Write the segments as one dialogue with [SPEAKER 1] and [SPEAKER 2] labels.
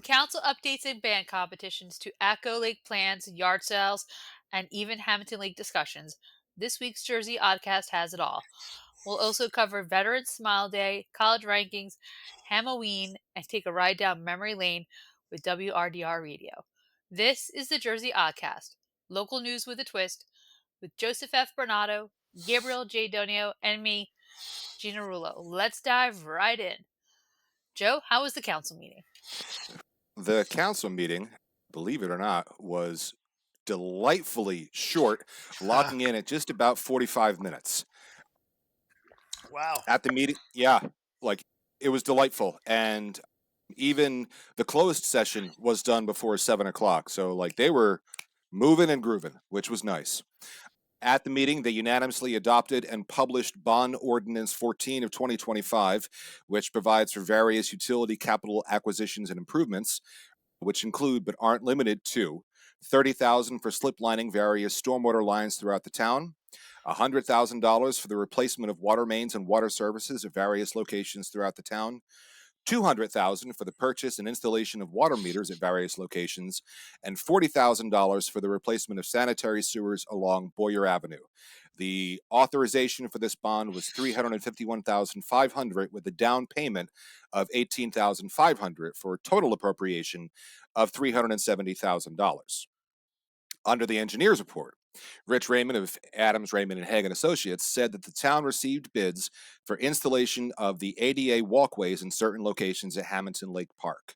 [SPEAKER 1] council updates and band competitions to Atco Lake plans, yard sales, and even Hammonton Lake discussions, this week's Jersey Oddcast has it all. We'll also cover Veterans Smile Day, college rankings, Hamm-o-ween, and take a ride down memory lane with WRDR Radio. This is the Jersey Oddcast, local news with a twist, with Joseph F. Berenato, Gabriel J. Donio, and me, Gina Rullo. Let's dive right in. Joe, how was the council meeting?
[SPEAKER 2] The council meeting, believe it or not, was delightfully short, locking in at just about 45 minutes.
[SPEAKER 3] Wow.
[SPEAKER 2] At the meeting, yeah, like it was delightful. And even the closed session was done before 7 o'clock. So, like, they were moving and grooving, which was nice. At the meeting, they unanimously adopted and published Bond Ordinance 14 of 2025, which provides for various utility capital acquisitions and improvements, which include but aren't limited to $30,000 for slip lining various stormwater lines throughout the town, $100,000 for the replacement of water mains and water services at various locations throughout the town, $200,000 for the purchase and installation of water meters at various locations, and $40,000 for the replacement of sanitary sewers along Boyer Avenue. The authorization for this bond was $351,500 with a down payment of $18,500 for a total appropriation of $370,000. Under the engineer's report, Rich Raymond of Adams, Raymond, and Hagen Associates said that the town received bids for installation of the ADA walkways in certain locations at Hammonton Lake Park.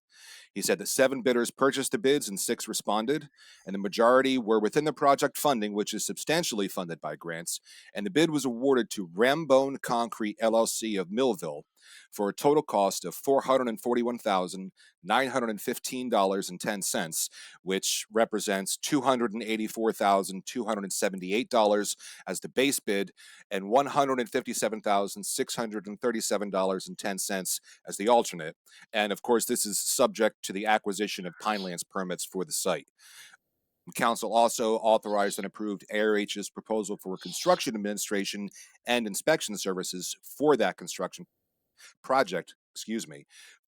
[SPEAKER 2] He said that 7 bidders purchased the bids and 6 responded, and the majority were within the project funding, which is substantially funded by grants, and the bid was awarded to Rambone Concrete LLC of Millville for a total cost of $441,915.10, which represents $284,278 as the base bid and $157,637.10 as the alternate. And of course, this is subject to the acquisition of Pinelands permits for the site. Council also authorized and approved ARH's proposal for construction administration and inspection services for that construction project,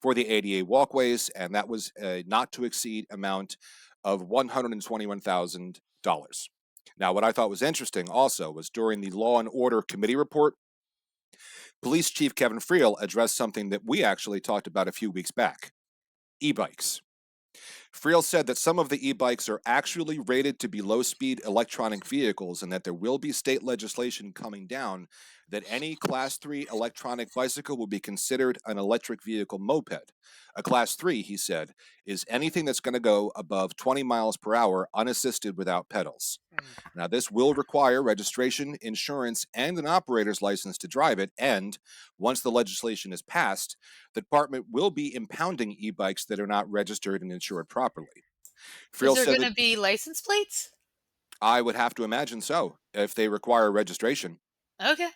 [SPEAKER 2] for the ADA walkways, and that was a not to exceed amount of $121,000. Now, what I thought was interesting also was during the Law and Order Committee report, Police Chief Kevin Friel addressed something that we actually talked about a few weeks back: e-bikes. Friel said that some of the e-bikes are actually rated to be low-speed electronic vehicles and that there will be state legislation coming down that any Class 3 electronic bicycle will be considered an electric vehicle moped. A Class 3, he said, is anything that's going to go above 20 miles per hour unassisted without pedals. Now, this will require registration, insurance, and an operator's license to drive it, and once the legislation is passed, the department will be impounding e-bikes that are not registered and insured properly. Friel
[SPEAKER 1] Is there
[SPEAKER 2] said
[SPEAKER 1] going
[SPEAKER 2] that
[SPEAKER 1] to be license plates?
[SPEAKER 2] I would have to imagine so, if they require registration.
[SPEAKER 1] Okay.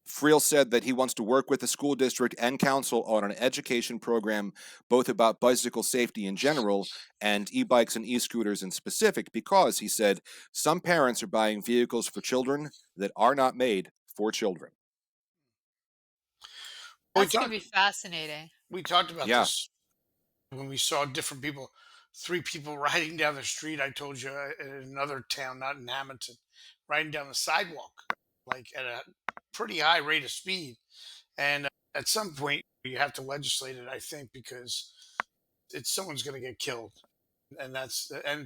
[SPEAKER 2] Friel said that he wants to work with the school district and council on an education program both about bicycle safety in general and e-bikes and e-scooters in specific because, he said, some parents are buying vehicles for children that are not made for children.
[SPEAKER 1] That's going to be fascinating.
[SPEAKER 3] We talked about
[SPEAKER 2] Yeah.
[SPEAKER 3] this when we saw different people, 3 people riding down the street. I told you in another town, not in Hammonton, riding down the sidewalk, like at a pretty high rate of speed. And at some point, you have to legislate it, I think, because someone's going to get killed, and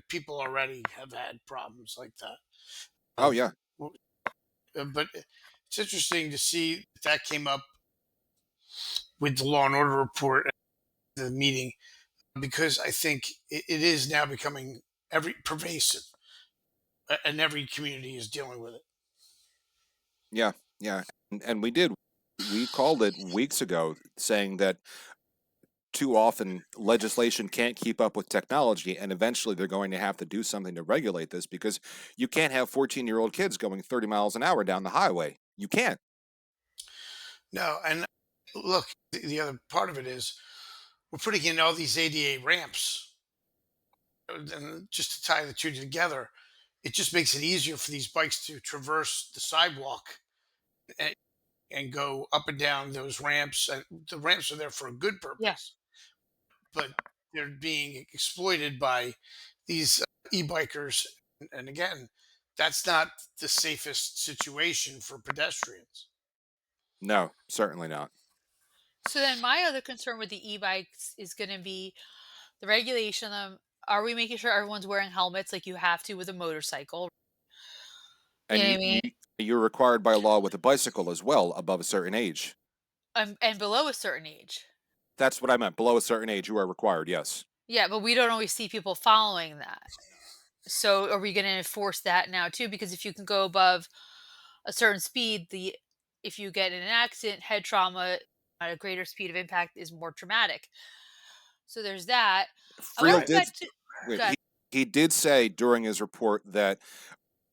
[SPEAKER 3] people already have had problems like that.
[SPEAKER 2] Oh, yeah.
[SPEAKER 3] But it's interesting to see that came up with the Law and Order report at the meeting, because I think it is now becoming pervasive, and every community is dealing with it.
[SPEAKER 2] Yeah. And we called it weeks ago, saying that too often legislation can't keep up with technology, and eventually they're going to have to do something to regulate this because you can't have 14-year-old kids going 30 miles an hour down the highway. You can't.
[SPEAKER 3] No, and look, the other part of it is we're putting in all these ADA ramps, and just to tie the two together, it just makes it easier for these bikes to traverse the sidewalk and go up and down those ramps. And the ramps are there for a good purpose.
[SPEAKER 1] Yeah.
[SPEAKER 3] But they're being exploited by these e-bikers. And again, that's not the safest situation for pedestrians.
[SPEAKER 2] No, certainly not.
[SPEAKER 1] So then my other concern with the e-bikes is going to be the regulation of them. Are we making sure everyone's wearing helmets like you have to with a motorcycle? You
[SPEAKER 2] And
[SPEAKER 1] know what I mean?
[SPEAKER 2] you're required by law with a bicycle as well above a certain age.
[SPEAKER 1] And below a certain age.
[SPEAKER 2] That's what I meant. Below a certain age, you are required. Yes.
[SPEAKER 1] Yeah, but we don't always see people following that. So are we going to enforce that now too? Because if you can go above a certain speed, the if you get in an accident, head trauma at a greater speed of impact is more traumatic. So there's that. I want
[SPEAKER 2] Friel
[SPEAKER 1] to
[SPEAKER 3] Right.
[SPEAKER 1] go
[SPEAKER 2] did.
[SPEAKER 1] back to
[SPEAKER 2] Wait,
[SPEAKER 1] God.
[SPEAKER 2] he did say during his report that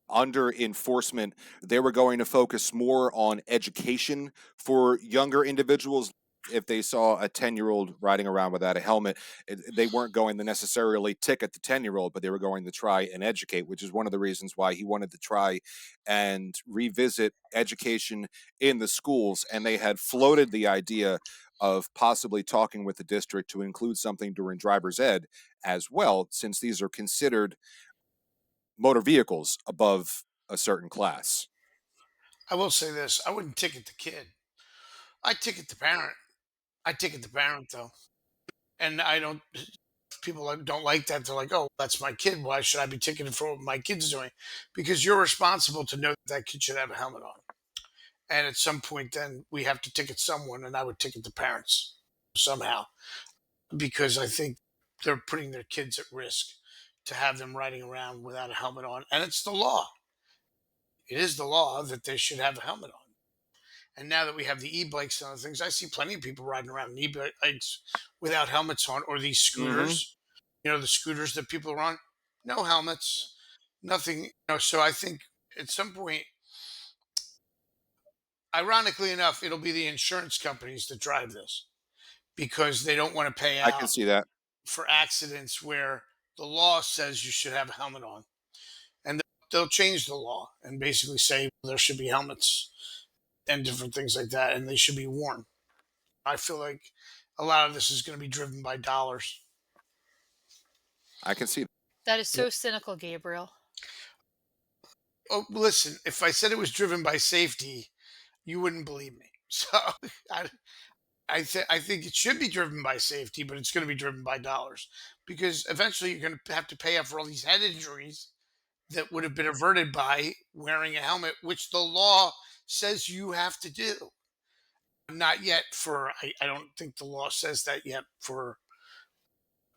[SPEAKER 2] under enforcement, they were going to focus more on education for younger individuals. If they saw a 10-year-old riding around without a helmet, they weren't going to necessarily ticket the 10-year-old, but they were going to try and educate, which is one of the reasons why he wanted to try and revisit education in the schools. And they had floated the idea of possibly talking with the district to include something during driver's ed as well, since these are considered motor vehicles above a certain class.
[SPEAKER 3] I will say this: I wouldn't ticket the kid. I ticket the parent. I ticket the parent though, and I don't. People don't like that. They're like, "Oh, that's my kid. Why should I be ticketed for what my kid's doing?" Because you're responsible to know that kid should have a helmet on. And at some point, then we have to ticket someone, and I would ticket the parents somehow because I think they're putting their kids at risk to have them riding around without a helmet on. And it's the law. It is the law that they should have a helmet on. And now that we have the e-bikes and other things, I see plenty of people riding around in e-bikes without helmets on, or these
[SPEAKER 2] Mm-hmm.
[SPEAKER 3] scooters. The scooters that people are on, no helmets, nothing. So I think at some point, ironically enough, it'll be the insurance companies that drive this because they don't want to pay
[SPEAKER 2] I can
[SPEAKER 3] out
[SPEAKER 2] see that.
[SPEAKER 3] for accidents where the law says you should have a helmet on, and they'll change the law and basically say there should be helmets and different things like that, and they should be worn. I feel like a lot of this is going to be driven by dollars.
[SPEAKER 2] I can see that.
[SPEAKER 1] That is so cynical, Gabriel.
[SPEAKER 3] Oh, listen, if I said it was driven by safety, you wouldn't believe me. So I, I think it should be driven by safety, but it's going to be driven by dollars because eventually you're going to have to pay out for all these head injuries that would have been averted by wearing a helmet, which the law says you have to do. Not yet for, I don't think the law says that yet for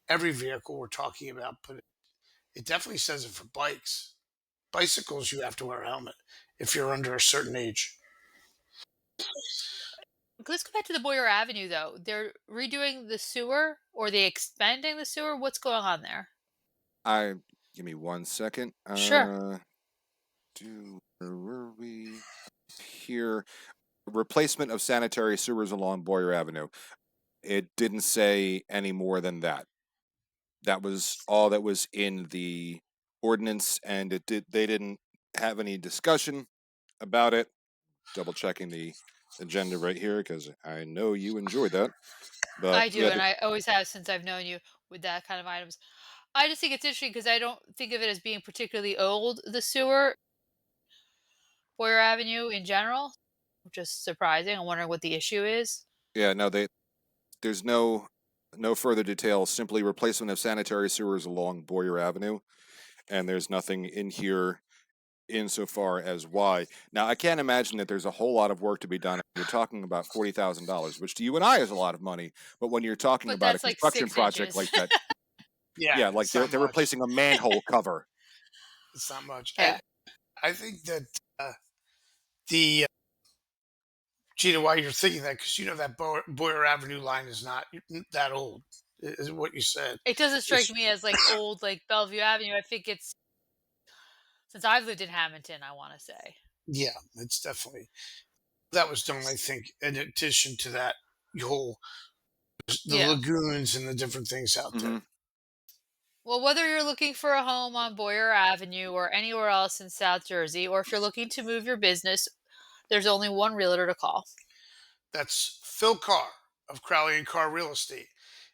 [SPEAKER 3] every vehicle we're talking about, but it definitely says it for bikes. Bicycles, you have to wear a helmet if you're under a certain age.
[SPEAKER 1] Let's go back to the Boyer Avenue though. They're redoing the sewer or they expanding the sewer? What's going on there?
[SPEAKER 2] I Give me 1 second.
[SPEAKER 1] Sure.
[SPEAKER 2] Where were we? Here, replacement of sanitary sewers along Boyer Avenue. It didn't say any more than that. That was all that was in the ordinance, and they didn't have any discussion about it. Double checking the agenda right here because I know you enjoyed that. But
[SPEAKER 1] I do, and I always have since I've known you with that kind of items. I just think it's interesting because I don't think of it as being particularly old, the sewer, Boyer Avenue in general. Just surprising. I'm wondering what the issue is.
[SPEAKER 2] yeah, no, there's no further details. Simply replacement of sanitary sewers along Boyer Avenue, and there's nothing in here insofar as why. Now, I can't imagine that there's a whole lot of work to be done. You're talking about $40,000, which to you and I is a lot of money, but when you're talking
[SPEAKER 1] But
[SPEAKER 2] about a
[SPEAKER 1] that's like
[SPEAKER 2] construction
[SPEAKER 1] 6
[SPEAKER 2] project
[SPEAKER 1] inches.
[SPEAKER 2] like that,
[SPEAKER 3] Yeah,
[SPEAKER 2] yeah, like
[SPEAKER 3] it's not
[SPEAKER 2] they're
[SPEAKER 3] much.
[SPEAKER 2] replacing a manhole cover.
[SPEAKER 3] It's not much. And
[SPEAKER 1] Yeah.
[SPEAKER 3] I think that the Gina, why you're thinking that, because that Boyer Avenue line is not that old, is what you said.
[SPEAKER 1] It doesn't strike
[SPEAKER 3] It's,
[SPEAKER 1] me as like old like Bellevue Avenue. I think it's since I've lived in Hammonton, I want to say.
[SPEAKER 3] yeah, it's definitely that was done. I think in addition to that whole the
[SPEAKER 1] Yeah.
[SPEAKER 3] lagoons and the different things out there.
[SPEAKER 2] Hmm.
[SPEAKER 1] Well, whether you're looking for a home on Boyer Avenue or anywhere else in South Jersey, or if you're looking to move your business, there's only one realtor to call.
[SPEAKER 3] That's Phil Carr of Crowley and Carr Real Estate.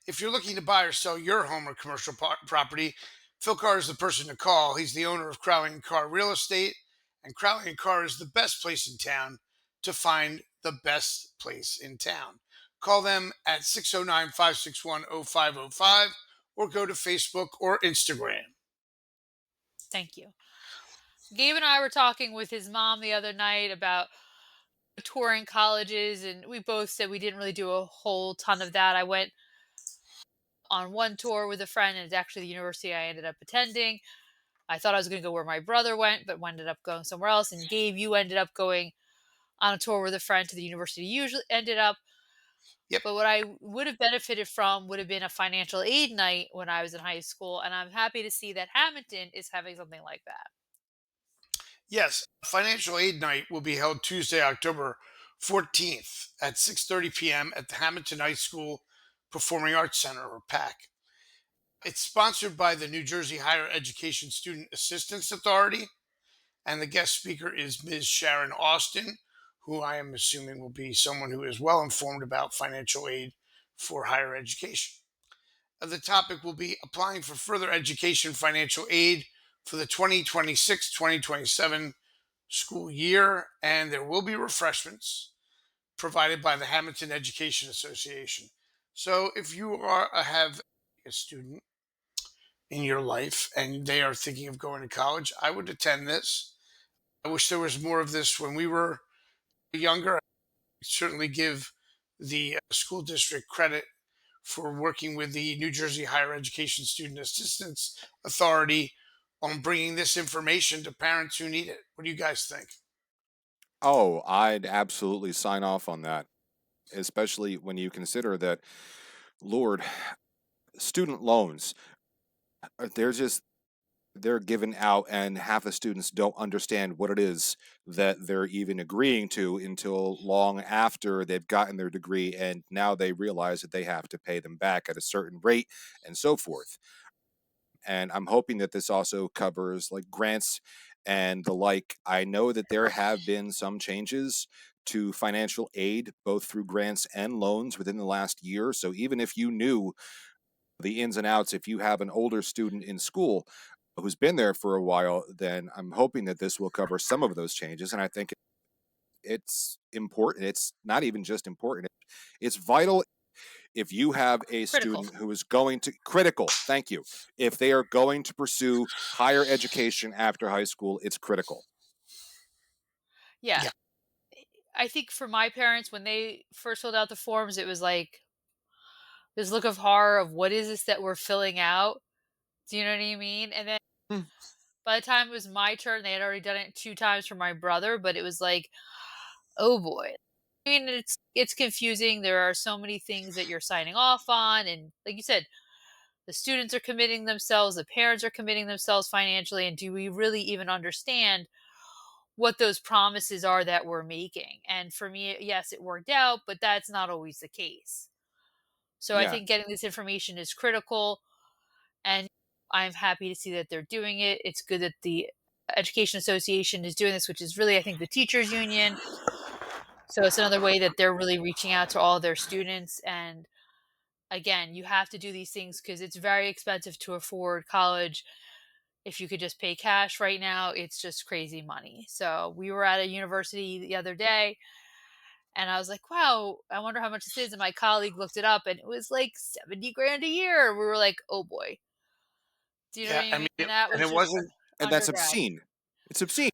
[SPEAKER 3] If you're looking to buy or sell your home or commercial property, Phil Carr is the person to call. He's the owner of Crowley and Carr Real Estate, and Crowley and Carr is the best place in town to find the best place in town. Call them at 609 561 0505 or go to Facebook or Instagram.
[SPEAKER 1] Thank you. Gabe and I were talking with his mom the other night about touring colleges, and we both said we didn't really do a whole ton of that. I went on one tour with a friend, and it's actually the university I ended up attending. I thought I was going to go where my brother went, but ended up going somewhere else. And Gabe, you ended up going on a tour with a friend to the university you usually ended up.
[SPEAKER 3] Yep.
[SPEAKER 1] But what I would have benefited from would have been a financial aid night when I was in high school. And I'm happy to see that Hammonton is having something like that.
[SPEAKER 3] Yes, financial aid night will be held Tuesday, October 14th at 6:30 p.m. at the Hammonton High School Performing Arts Center, or PAC. It's sponsored by the New Jersey Higher Education Student Assistance Authority, and the guest speaker is Ms. Sharon Austin, who I am assuming will be someone who is well informed about financial aid for higher education. The topic will be applying for further education financial aid for the 2026-2027 school year, and there will be refreshments provided by the Hammonton Education Association. So if you have a student in your life and they are thinking of going to college, I would attend this. I wish there was more of this when we were younger. I certainly give the school district credit for working with the New Jersey Higher Education Student Assistance Authority on bringing this information to parents who need it. What do you guys think?
[SPEAKER 2] Oh, I'd absolutely sign off on that, especially when you consider that, Lord, student loans, they're just they're given out, and half the students don't understand what it is that they're even agreeing to until long after they've gotten their degree, and now they realize that they have to pay them back at a certain rate and so forth. And I'm hoping that this also covers like grants and the like. I know that there have been some changes to financial aid, both through grants and loans within the last year. So even if you knew the ins and outs, if you have an older student in school who's been there for a while, then I'm hoping that this will cover some of those changes. And I think it's important. It's not even just important, it's vital. If you have a
[SPEAKER 1] Critical.
[SPEAKER 2] student who is going to critical, thank you. If they are going to pursue higher education after high school, it's critical.
[SPEAKER 1] Yeah.
[SPEAKER 3] Yeah.
[SPEAKER 1] I think for my parents, when they first filled out the forms, it was like this look of horror of what is this that we're filling out? Do you know what I mean? And then
[SPEAKER 2] Mm.
[SPEAKER 1] by the time it was my turn, they had already done it 2 times for my brother, but it was like, "Oh boy." I mean, it's confusing. There are so many things that you're signing off on, and like you said, the students are committing themselves, the parents are committing themselves financially, and do we really even understand what those promises are that we're making? And for me, yes, it worked out, but that's not always the case. So I
[SPEAKER 2] Yeah,
[SPEAKER 1] think getting this information is critical, and I'm happy to see that they're doing it. It's good that the Education Association is doing this, which is really, I think, the teachers union. So it's another way that they're really reaching out to all their students. And again, you have to do these things because it's very expensive to afford college. If you could just pay cash right now, it's just crazy money. So we were at a university the other day, and I was like, wow, I wonder how much this is. And my colleague looked it up, and it was like 70 grand a year. We were like, oh boy. Do you know what
[SPEAKER 3] Yeah,
[SPEAKER 1] I
[SPEAKER 3] I
[SPEAKER 1] mean?
[SPEAKER 3] mean,
[SPEAKER 1] And that
[SPEAKER 3] and
[SPEAKER 1] was
[SPEAKER 3] it
[SPEAKER 1] just
[SPEAKER 3] wasn't
[SPEAKER 2] and that's
[SPEAKER 1] undergrad.
[SPEAKER 2] obscene. It's obscene.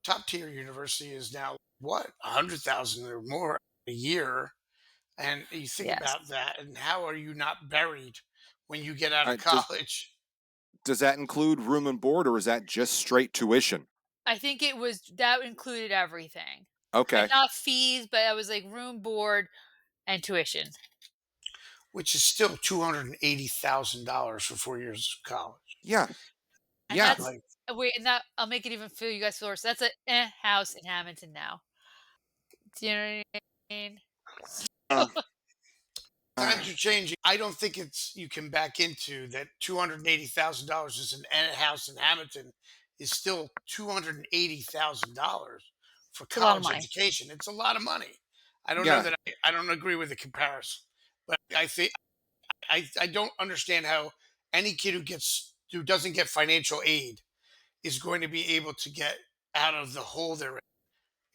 [SPEAKER 3] top tier university is now what 100,000 or more a year, and you think
[SPEAKER 1] Yes.
[SPEAKER 3] about that, and how are you not buried when you get out of
[SPEAKER 2] Does
[SPEAKER 3] college?
[SPEAKER 2] does that include room and board, or is that just straight tuition?
[SPEAKER 1] I think it was that included everything. Like
[SPEAKER 2] Okay.
[SPEAKER 1] not fees, but it was like room, board, and tuition.
[SPEAKER 3] Which is still $280,000 for 4 years of college.
[SPEAKER 2] Yeah.
[SPEAKER 1] And
[SPEAKER 2] Yeah.
[SPEAKER 1] that's
[SPEAKER 3] Like,
[SPEAKER 1] wait, and that I'll make it even feel you guys feel worse. That's a house in Hammonton now. Do you know what I mean?
[SPEAKER 2] Uh, uh,
[SPEAKER 3] times are changing. I don't think it's you can back into that. $280,000 is an house in Hamilton is still $280,000 for
[SPEAKER 1] It's a lot of
[SPEAKER 3] college
[SPEAKER 1] money.
[SPEAKER 3] education. It's a lot of money. I don't know
[SPEAKER 2] yeah.
[SPEAKER 3] that I don't agree with the comparison. I think I don't understand how any kid who doesn't get financial aid is going to be able to get out of the hole they're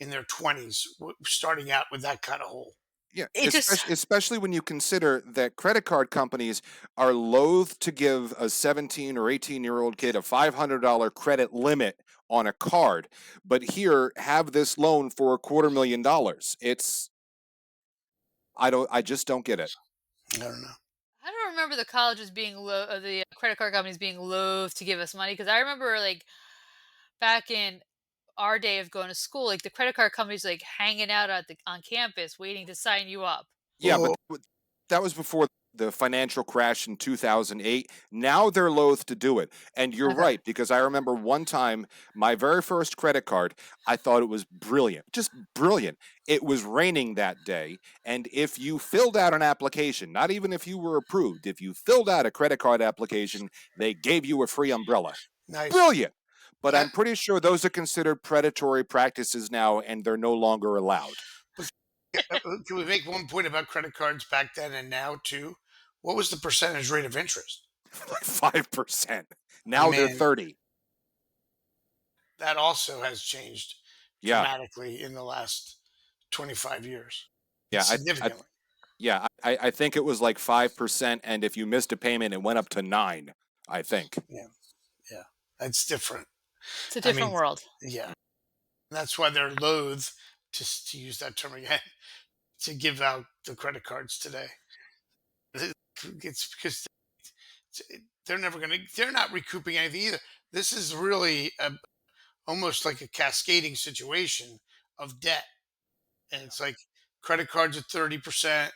[SPEAKER 3] in their 20s, starting out with that kind of hole.
[SPEAKER 2] Yeah,
[SPEAKER 1] It just
[SPEAKER 2] especially when you consider that credit card companies are loath to give a 17 or 18-year-old kid a $500 credit limit on a card, but here have this loan for $250,000. I just don't get it.
[SPEAKER 3] I don't know.
[SPEAKER 1] I don't remember the colleges being the credit card companies being loath to give us money because I remember like back in our day of going to school, like the credit card companies like hanging out on campus waiting to sign you up.
[SPEAKER 2] Yeah, but
[SPEAKER 3] Oh,
[SPEAKER 2] that was before the financial crash in 2008. Now they're loath to do it. And you're
[SPEAKER 1] Okay.
[SPEAKER 2] right, because I remember one time, my very first credit card, I thought it was brilliant, just brilliant. It was raining that day. And if you filled out an application, not even if you were approved, if you filled out a credit card application, they gave you a free umbrella.
[SPEAKER 3] nice.
[SPEAKER 2] Brilliant. But
[SPEAKER 3] Uh,
[SPEAKER 2] I'm pretty sure those are considered predatory practices now, and they're no longer allowed.
[SPEAKER 3] but can we make one point about credit cards back then and now too? What was the percentage rate of interest?
[SPEAKER 2] Like 5%. Now they're
[SPEAKER 3] Man,
[SPEAKER 2] 30.
[SPEAKER 3] that also has changed
[SPEAKER 2] Yeah.
[SPEAKER 3] dramatically in the last 25 years.
[SPEAKER 2] Yeah,
[SPEAKER 3] Significantly.
[SPEAKER 2] I think it was like 5%, and if you missed a payment, it went up to 9, I think.
[SPEAKER 3] Yeah. Yeah. That's different.
[SPEAKER 1] It's a
[SPEAKER 3] I
[SPEAKER 1] different
[SPEAKER 3] mean,
[SPEAKER 1] world.
[SPEAKER 3] yeah. That's why they're loath to use that term again to give out the credit cards today. It's because they're not recouping anything either. This is really almost like a cascading situation of debt. And it's like credit cards at 30%,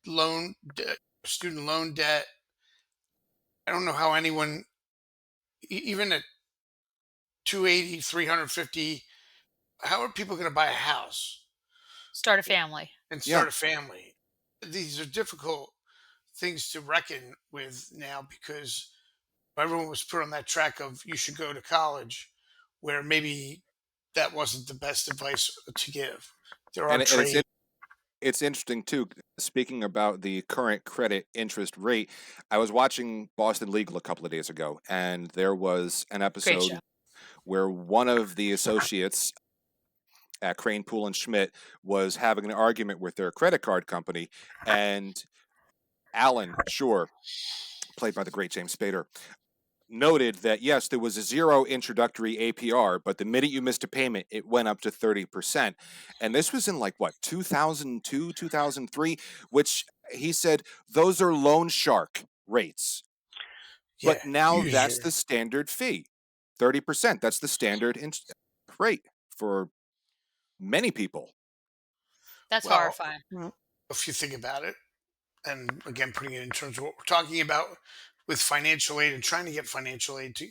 [SPEAKER 3] loan debt, student loan debt. I don't know how anyone, even at 280, 350, how are people going to buy a house
[SPEAKER 1] Start a family.
[SPEAKER 3] and
[SPEAKER 2] Yeah,
[SPEAKER 3] start a family? These are difficult things to reckon with now because everyone was put on that track of you should go to college, where maybe that wasn't the best advice to give. There are
[SPEAKER 2] and
[SPEAKER 3] trade.
[SPEAKER 2] it's interesting too. Speaking about the current credit interest rate, I was watching Boston Legal a couple of days ago, and there was an
[SPEAKER 1] Great show.
[SPEAKER 2] episode where one of the associates at Crane Pool and Schmidt was having an argument with their credit card company, and Alan Shore, played by the great James Spader, noted that yes, there was a zero introductory APR, but the minute you missed a payment, it went up to 30%. And this was in like what, 2002, 2003, which he said those are loan shark rates.
[SPEAKER 3] Yeah,
[SPEAKER 2] But now
[SPEAKER 3] use
[SPEAKER 2] that's
[SPEAKER 3] your.
[SPEAKER 2] the standard fee. 30%. That's the standard rate for many people.
[SPEAKER 1] That's
[SPEAKER 3] Well,
[SPEAKER 1] horrifying.
[SPEAKER 3] if you think about it, and again, putting it in terms of what we're talking about with financial aid and trying to get financial aid to,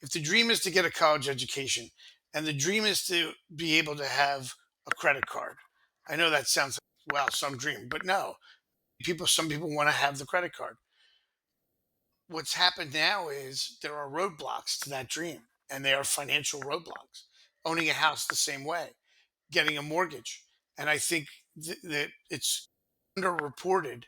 [SPEAKER 3] if the dream is to get a college education and the dream is to be able to have a credit card, I know that sounds like, wow, some dream, but no, some people want to have the credit card. What's happened now is there are roadblocks to that dream, and they are financial roadblocks. Owning a house the same way, getting a mortgage, and I think that it's underreported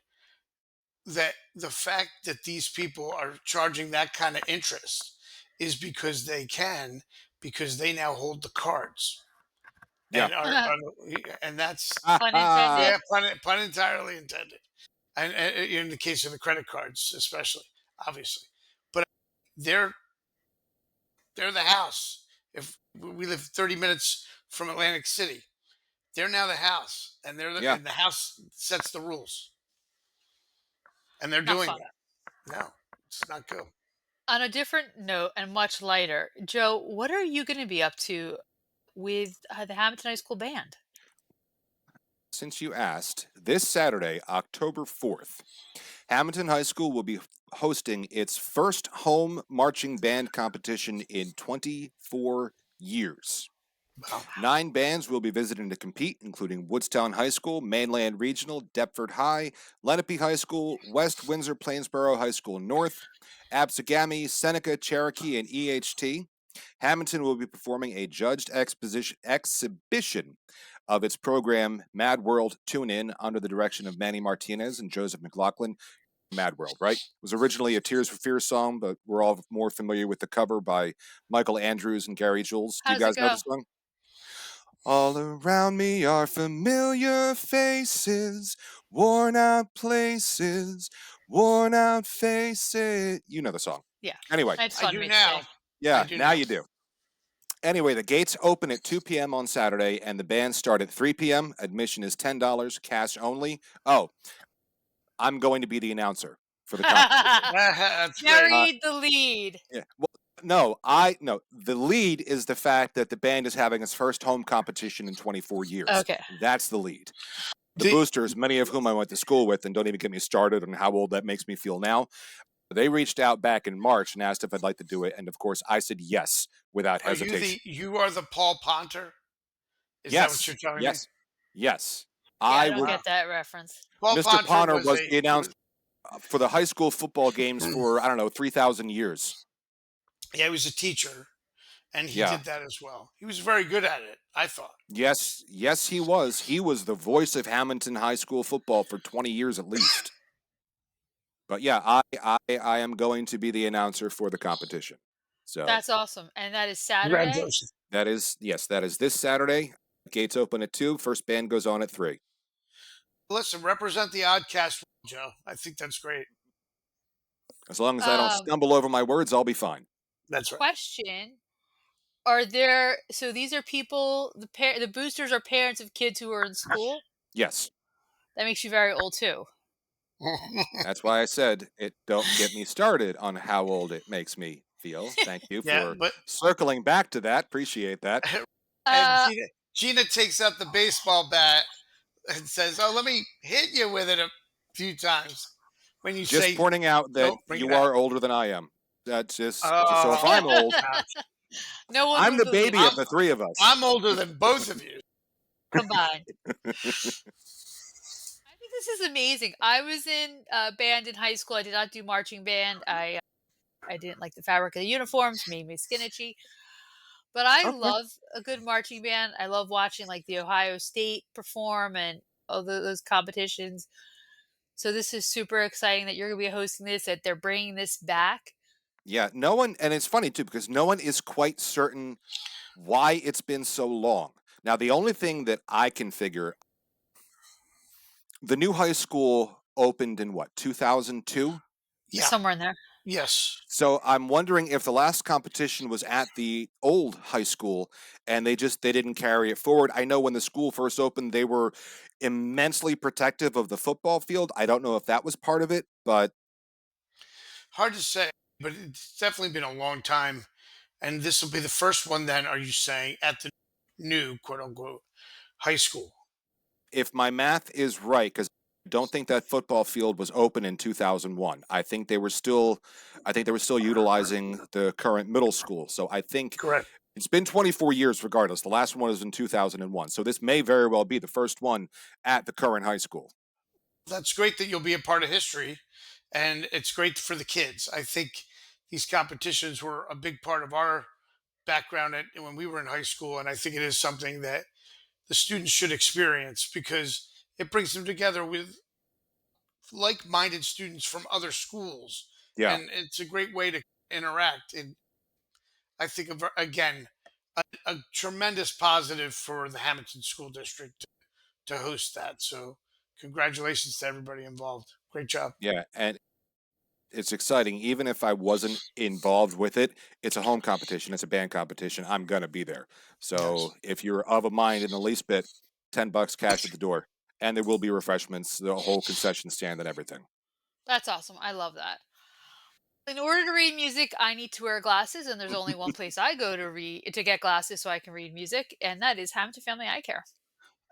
[SPEAKER 3] that the fact that these people are charging that kind of interest is because they can, because they now hold the cards
[SPEAKER 2] Yeah.
[SPEAKER 3] and and that's,
[SPEAKER 1] Pun intended.
[SPEAKER 3] yeah, pun entirely intended, and in the case of the credit cards especially, obviously, but they're they're the house. If we live 30 minutes from Atlantic City, they're now the house, and
[SPEAKER 2] Yeah.
[SPEAKER 3] and the house sets the rules, and they're
[SPEAKER 1] Not
[SPEAKER 3] doing
[SPEAKER 1] fun.
[SPEAKER 3] that. No, it's not good.
[SPEAKER 1] On a different note and much lighter, Joe, what are you going to be up to with the Hammonton High School band?
[SPEAKER 2] Since you asked, this Saturday, October 4th, Hammonton High School will be hosting its first home marching band competition in 24 years.
[SPEAKER 3] Wow.
[SPEAKER 2] 9 bands will be visiting to compete, including Woodstown High School, Mainland Regional, Deptford High, Lenape High School, West Windsor Plainsboro High School North, Absegami, Seneca, Cherokee, and EHT. Hammonton will be performing a judged exhibition of its program Mad World Tune In under the direction of Manny Martinez and Joseph McLaughlin. Mad World, right? It was originally a Tears for Fears song, but we're all more familiar with the cover by Michael Andrews and Gary Jules. Do
[SPEAKER 1] How
[SPEAKER 2] you
[SPEAKER 1] does it
[SPEAKER 2] guys know the
[SPEAKER 1] go?
[SPEAKER 2] song? All around me are familiar faces, worn out places, worn out faces. You know the song.
[SPEAKER 1] Yeah.
[SPEAKER 2] Anyway,
[SPEAKER 1] I just
[SPEAKER 3] I
[SPEAKER 1] wanted to
[SPEAKER 3] do
[SPEAKER 1] make sure.
[SPEAKER 3] now. I
[SPEAKER 2] yeah,
[SPEAKER 3] do
[SPEAKER 2] now
[SPEAKER 3] now.
[SPEAKER 2] you do. Anyway, the gates open at 2 p.m. on Saturday, and the band start at 3 p.m. Admission is $10, cash only. Oh, I'm going to be the announcer for the competition.
[SPEAKER 3] That's great.
[SPEAKER 1] Buried the lead.
[SPEAKER 2] Yeah. Well, no. The lead is the fact that the band is having its first home competition in 24 years.
[SPEAKER 1] Okay.
[SPEAKER 2] That's the lead. The
[SPEAKER 3] The-
[SPEAKER 2] boosters, many of whom I went to school with, and don't even get me started on how old that makes me feel now. They reached out back in March and asked if I'd like to do it, and of course, I said yes without hesitation.
[SPEAKER 3] you are the Paul Ponter? Is that what
[SPEAKER 2] Yes,
[SPEAKER 3] you're telling me?
[SPEAKER 2] yes.
[SPEAKER 1] Yeah, I
[SPEAKER 2] I
[SPEAKER 1] don't
[SPEAKER 2] would.
[SPEAKER 1] get that reference.
[SPEAKER 3] Paul
[SPEAKER 2] Mr.
[SPEAKER 3] Ponter
[SPEAKER 2] Ponner
[SPEAKER 3] was
[SPEAKER 2] was
[SPEAKER 3] a
[SPEAKER 2] the announcer for the high school football games for 3,000 years.
[SPEAKER 3] yeah, he was a teacher, and he
[SPEAKER 2] Yeah.
[SPEAKER 3] did that as well. He was very good at it, I thought.
[SPEAKER 2] Yes, he was. He was the voice of Hammonton High School football for 20 years at least. But yeah, I am going to be the announcer for the competition. So
[SPEAKER 1] That's awesome. And that is Saturday?
[SPEAKER 3] Congratulations.
[SPEAKER 2] that is this Saturday. Gates open at 2. First band goes on at 3.
[SPEAKER 3] Listen, represent the Oddcast, Joe. I think that's great.
[SPEAKER 2] As long as I don't stumble over my words, I'll be fine.
[SPEAKER 3] That's right.
[SPEAKER 1] Question. So these are people, the boosters are parents of kids who are in school?
[SPEAKER 2] Yes.
[SPEAKER 1] That makes you very old too.
[SPEAKER 2] That's why I said it. Don't get me started on how old it makes me feel. Thank you
[SPEAKER 3] Yeah,
[SPEAKER 2] for
[SPEAKER 3] but
[SPEAKER 2] circling back to that. Appreciate that.
[SPEAKER 3] and Gina takes out the baseball bat and says, "Oh, let me hit you with it a few times." When you
[SPEAKER 2] Just
[SPEAKER 3] say,
[SPEAKER 2] pointing out that
[SPEAKER 3] "Nope, bring
[SPEAKER 2] you
[SPEAKER 3] it out."
[SPEAKER 2] are older than I am. That's just so if
[SPEAKER 3] Oh,
[SPEAKER 2] I'm old,
[SPEAKER 1] No one
[SPEAKER 2] I'm
[SPEAKER 1] would
[SPEAKER 2] the
[SPEAKER 1] believe
[SPEAKER 2] baby
[SPEAKER 1] it.
[SPEAKER 2] of the three of us.
[SPEAKER 3] I'm older than both of you.
[SPEAKER 1] Combined. I think this is amazing. I was in band in high school. I did not do marching band. I didn't like the fabric of the uniforms, made me skin itchy. But I
[SPEAKER 2] Okay.
[SPEAKER 1] love a good marching band. I love watching like the Ohio State perform and all those competitions. So this is super exciting that you're going to be hosting this, that they're bringing this back.
[SPEAKER 2] Yeah, no one, and it's funny too because no one is quite certain why it's been so long. Now, the only thing that I can figure, the new high school opened in what, 2002?
[SPEAKER 3] Yeah.
[SPEAKER 1] Somewhere in there.
[SPEAKER 3] Yes.
[SPEAKER 2] So I'm wondering if the last competition was at the old high school and they didn't carry it forward. I know when the school first opened, they were immensely protective of the football field. I don't know if that was part of it, but
[SPEAKER 3] Hard to say, but it's definitely been a long time. And this will be the first one then, are you saying, at the new quote unquote high school?
[SPEAKER 2] if my math is right, because I don't think that football field was open in 2001. I think they were still utilizing the current middle school. So I think
[SPEAKER 3] Correct.
[SPEAKER 2] it's been 24 years regardless. The last one was in 2001. So this may very well be the first one at the current high school.
[SPEAKER 3] That's great that you'll be a part of history, and it's great for the kids. I think these competitions were a big part of our background when we were in high school, and I think it is something that the students should experience because it brings them together with like-minded students from other schools,
[SPEAKER 2] Yeah.
[SPEAKER 3] and it's a great way to interact. And I think of again a tremendous positive for the Hammonton School District to host that. So congratulations to everybody involved. Great job.
[SPEAKER 2] Yeah. And it's exciting. Even if I wasn't involved with it, it's a home competition. It's a band competition. I'm going to be there. So if you're of a mind in the least bit, $10 cash at the door. And there will be refreshments, the whole concession stand and everything.
[SPEAKER 1] That's awesome. I love that. In order to read music, I need to wear glasses, and there's only one place I go to get glasses so I can read music, and that is Hammonton Family Eye Care.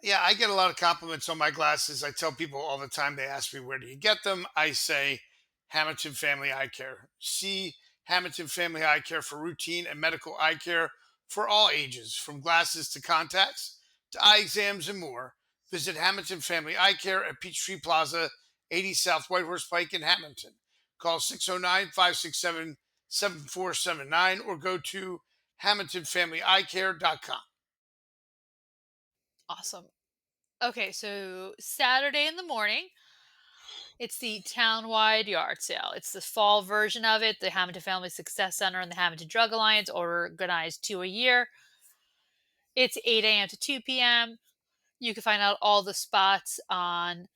[SPEAKER 3] Yeah, I get a lot of compliments on my glasses. I tell people all the time, they ask me, where do you get them? I say, Hammonton Family Eye Care. See Hammonton Family Eye Care for routine and medical eye care for all ages, from glasses to contacts to eye exams and more. Visit Hammonton Family Eye Care at Peachtree Plaza, 80 South Whitehorse Pike in Hammonton. Call 609-567-7479 or go to HammontonFamilyEyeCare.com.
[SPEAKER 1] Awesome. Okay, so Saturday in the morning, it's the town-wide yard sale. It's the fall version of it. The Hammonton Family Success Center and the Hammonton Drug Alliance organize 2 a year. It's 8 a.m. to 2 p.m. You can find out all the spots online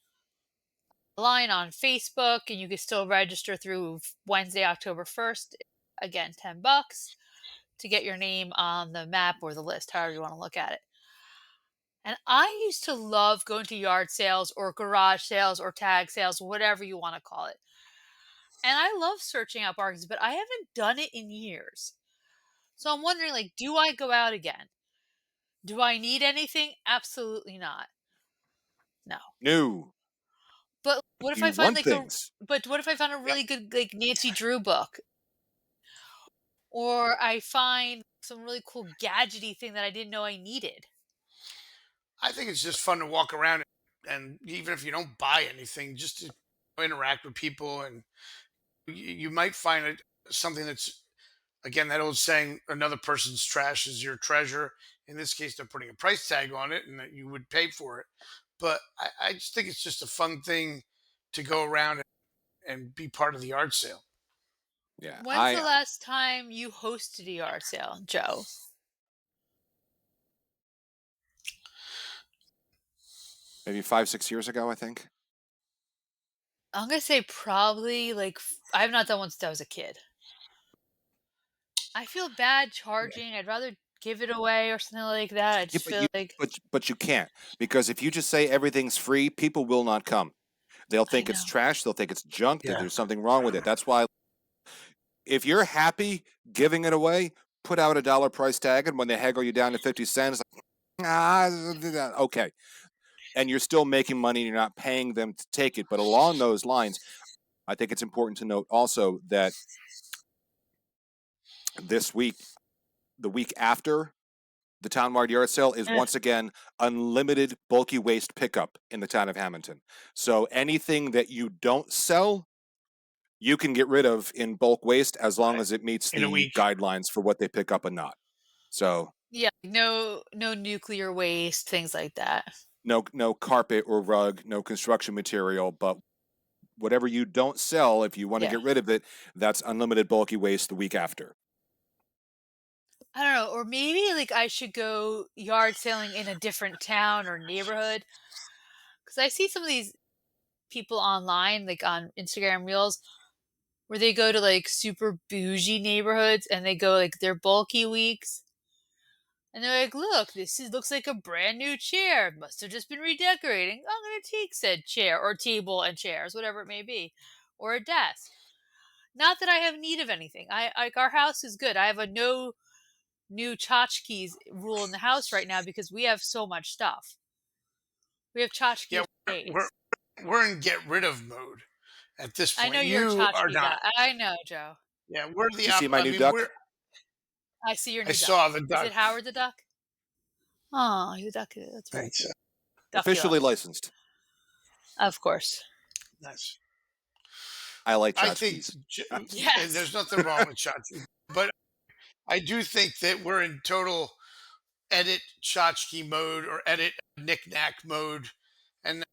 [SPEAKER 1] on Facebook, and you can still register through Wednesday, October 1st. Again, $10 to get your name on the map or the list, however you want to look at it. And I used to love going to yard sales or garage sales or tag sales, whatever you want to call it. And I love searching out bargains, but I haven't done it in years. So I'm wondering, like, do I go out again? Do I need anything? Absolutely not. No.
[SPEAKER 2] No.
[SPEAKER 1] But what if
[SPEAKER 2] You
[SPEAKER 1] I find
[SPEAKER 2] want
[SPEAKER 1] like a
[SPEAKER 2] things.
[SPEAKER 1] but what if I found a
[SPEAKER 3] Yep.
[SPEAKER 1] really good like Nancy Drew book? Or I find some really cool gadgety thing that I didn't know I needed.
[SPEAKER 3] I think it's just fun to walk around, and even if you don't buy anything, just to interact with people, and you might find it something that's, again, that old saying, another person's trash is your treasure. In this case, they're putting a price tag on it and that you would pay for it. But I just think it's just a fun thing to go around and be part of the yard sale.
[SPEAKER 2] Yeah.
[SPEAKER 1] When's the last time you hosted a yard sale, Joe?
[SPEAKER 2] Maybe 5-6 years ago, I think.
[SPEAKER 1] I'm gonna say probably like I've not done one since I was a kid. I feel bad charging. I'd rather give it away or something like that. I
[SPEAKER 2] Yeah,
[SPEAKER 1] just feel like
[SPEAKER 2] but you can't, because if you just say everything's free, people will not come. They'll
[SPEAKER 1] I
[SPEAKER 2] think it's
[SPEAKER 1] know.
[SPEAKER 2] trash. They'll think it's junk. That
[SPEAKER 3] Yeah.
[SPEAKER 2] there's something wrong with it. That's why, if you're happy giving it away, put out a dollar price tag, and when they haggle you down to 50 cents, okay, and you're still making money. And you're not paying them to take it. But along those lines, I think it's important to note also that this week, the week after the town-wide yard sale, is once again unlimited bulky waste pickup in the town of Hammonton. So anything that you don't sell, you can get rid of in bulk waste, as long as it meets
[SPEAKER 3] In a
[SPEAKER 2] the
[SPEAKER 3] week.
[SPEAKER 2] guidelines for what they pick up and not. So
[SPEAKER 1] Yeah, no nuclear waste, things like that.
[SPEAKER 2] no carpet or rug, no construction material, but whatever you don't sell, if you want to
[SPEAKER 1] Yeah.
[SPEAKER 2] get rid of it, that's unlimited bulky waste the week after.
[SPEAKER 1] I don't know, or maybe like I should go yard selling in a different town or neighborhood. Because I see some of these people online, like on Instagram Reels, where they go to like super bougie neighborhoods and they go like their bulky weeks. And they're like, look, looks like a brand new chair. Must have just been redecorating. I'm going to take said chair or table and chairs, whatever it may be, or a desk. Not that I have need of anything. I like our house is good. I have a no new tchotchkes rule in the house right now because we have so much stuff. We have tchotchkes
[SPEAKER 3] Yeah,
[SPEAKER 1] for days.
[SPEAKER 3] we're in get rid of mode at this point.
[SPEAKER 1] I know you're a
[SPEAKER 3] You are
[SPEAKER 1] tchotchke
[SPEAKER 3] not.
[SPEAKER 1] guy. I know, Joe.
[SPEAKER 3] Yeah, we're
[SPEAKER 2] Did
[SPEAKER 3] the
[SPEAKER 2] you see my
[SPEAKER 3] I
[SPEAKER 2] new
[SPEAKER 3] mean,
[SPEAKER 2] duck?
[SPEAKER 1] I see your
[SPEAKER 3] I
[SPEAKER 1] new duck.
[SPEAKER 3] saw the
[SPEAKER 1] Is
[SPEAKER 3] duck.
[SPEAKER 1] it Howard the duck? Oh, your duck. That's very
[SPEAKER 3] It's,
[SPEAKER 1] cute.
[SPEAKER 2] Officially licensed.
[SPEAKER 1] Of course.
[SPEAKER 3] nice.
[SPEAKER 2] I like
[SPEAKER 3] I think,
[SPEAKER 2] tchotchkes.
[SPEAKER 1] Yes.
[SPEAKER 3] and there's nothing wrong with tchotchke, but I do think that we're in total edit tchotchke mode or edit knick-knack mode, and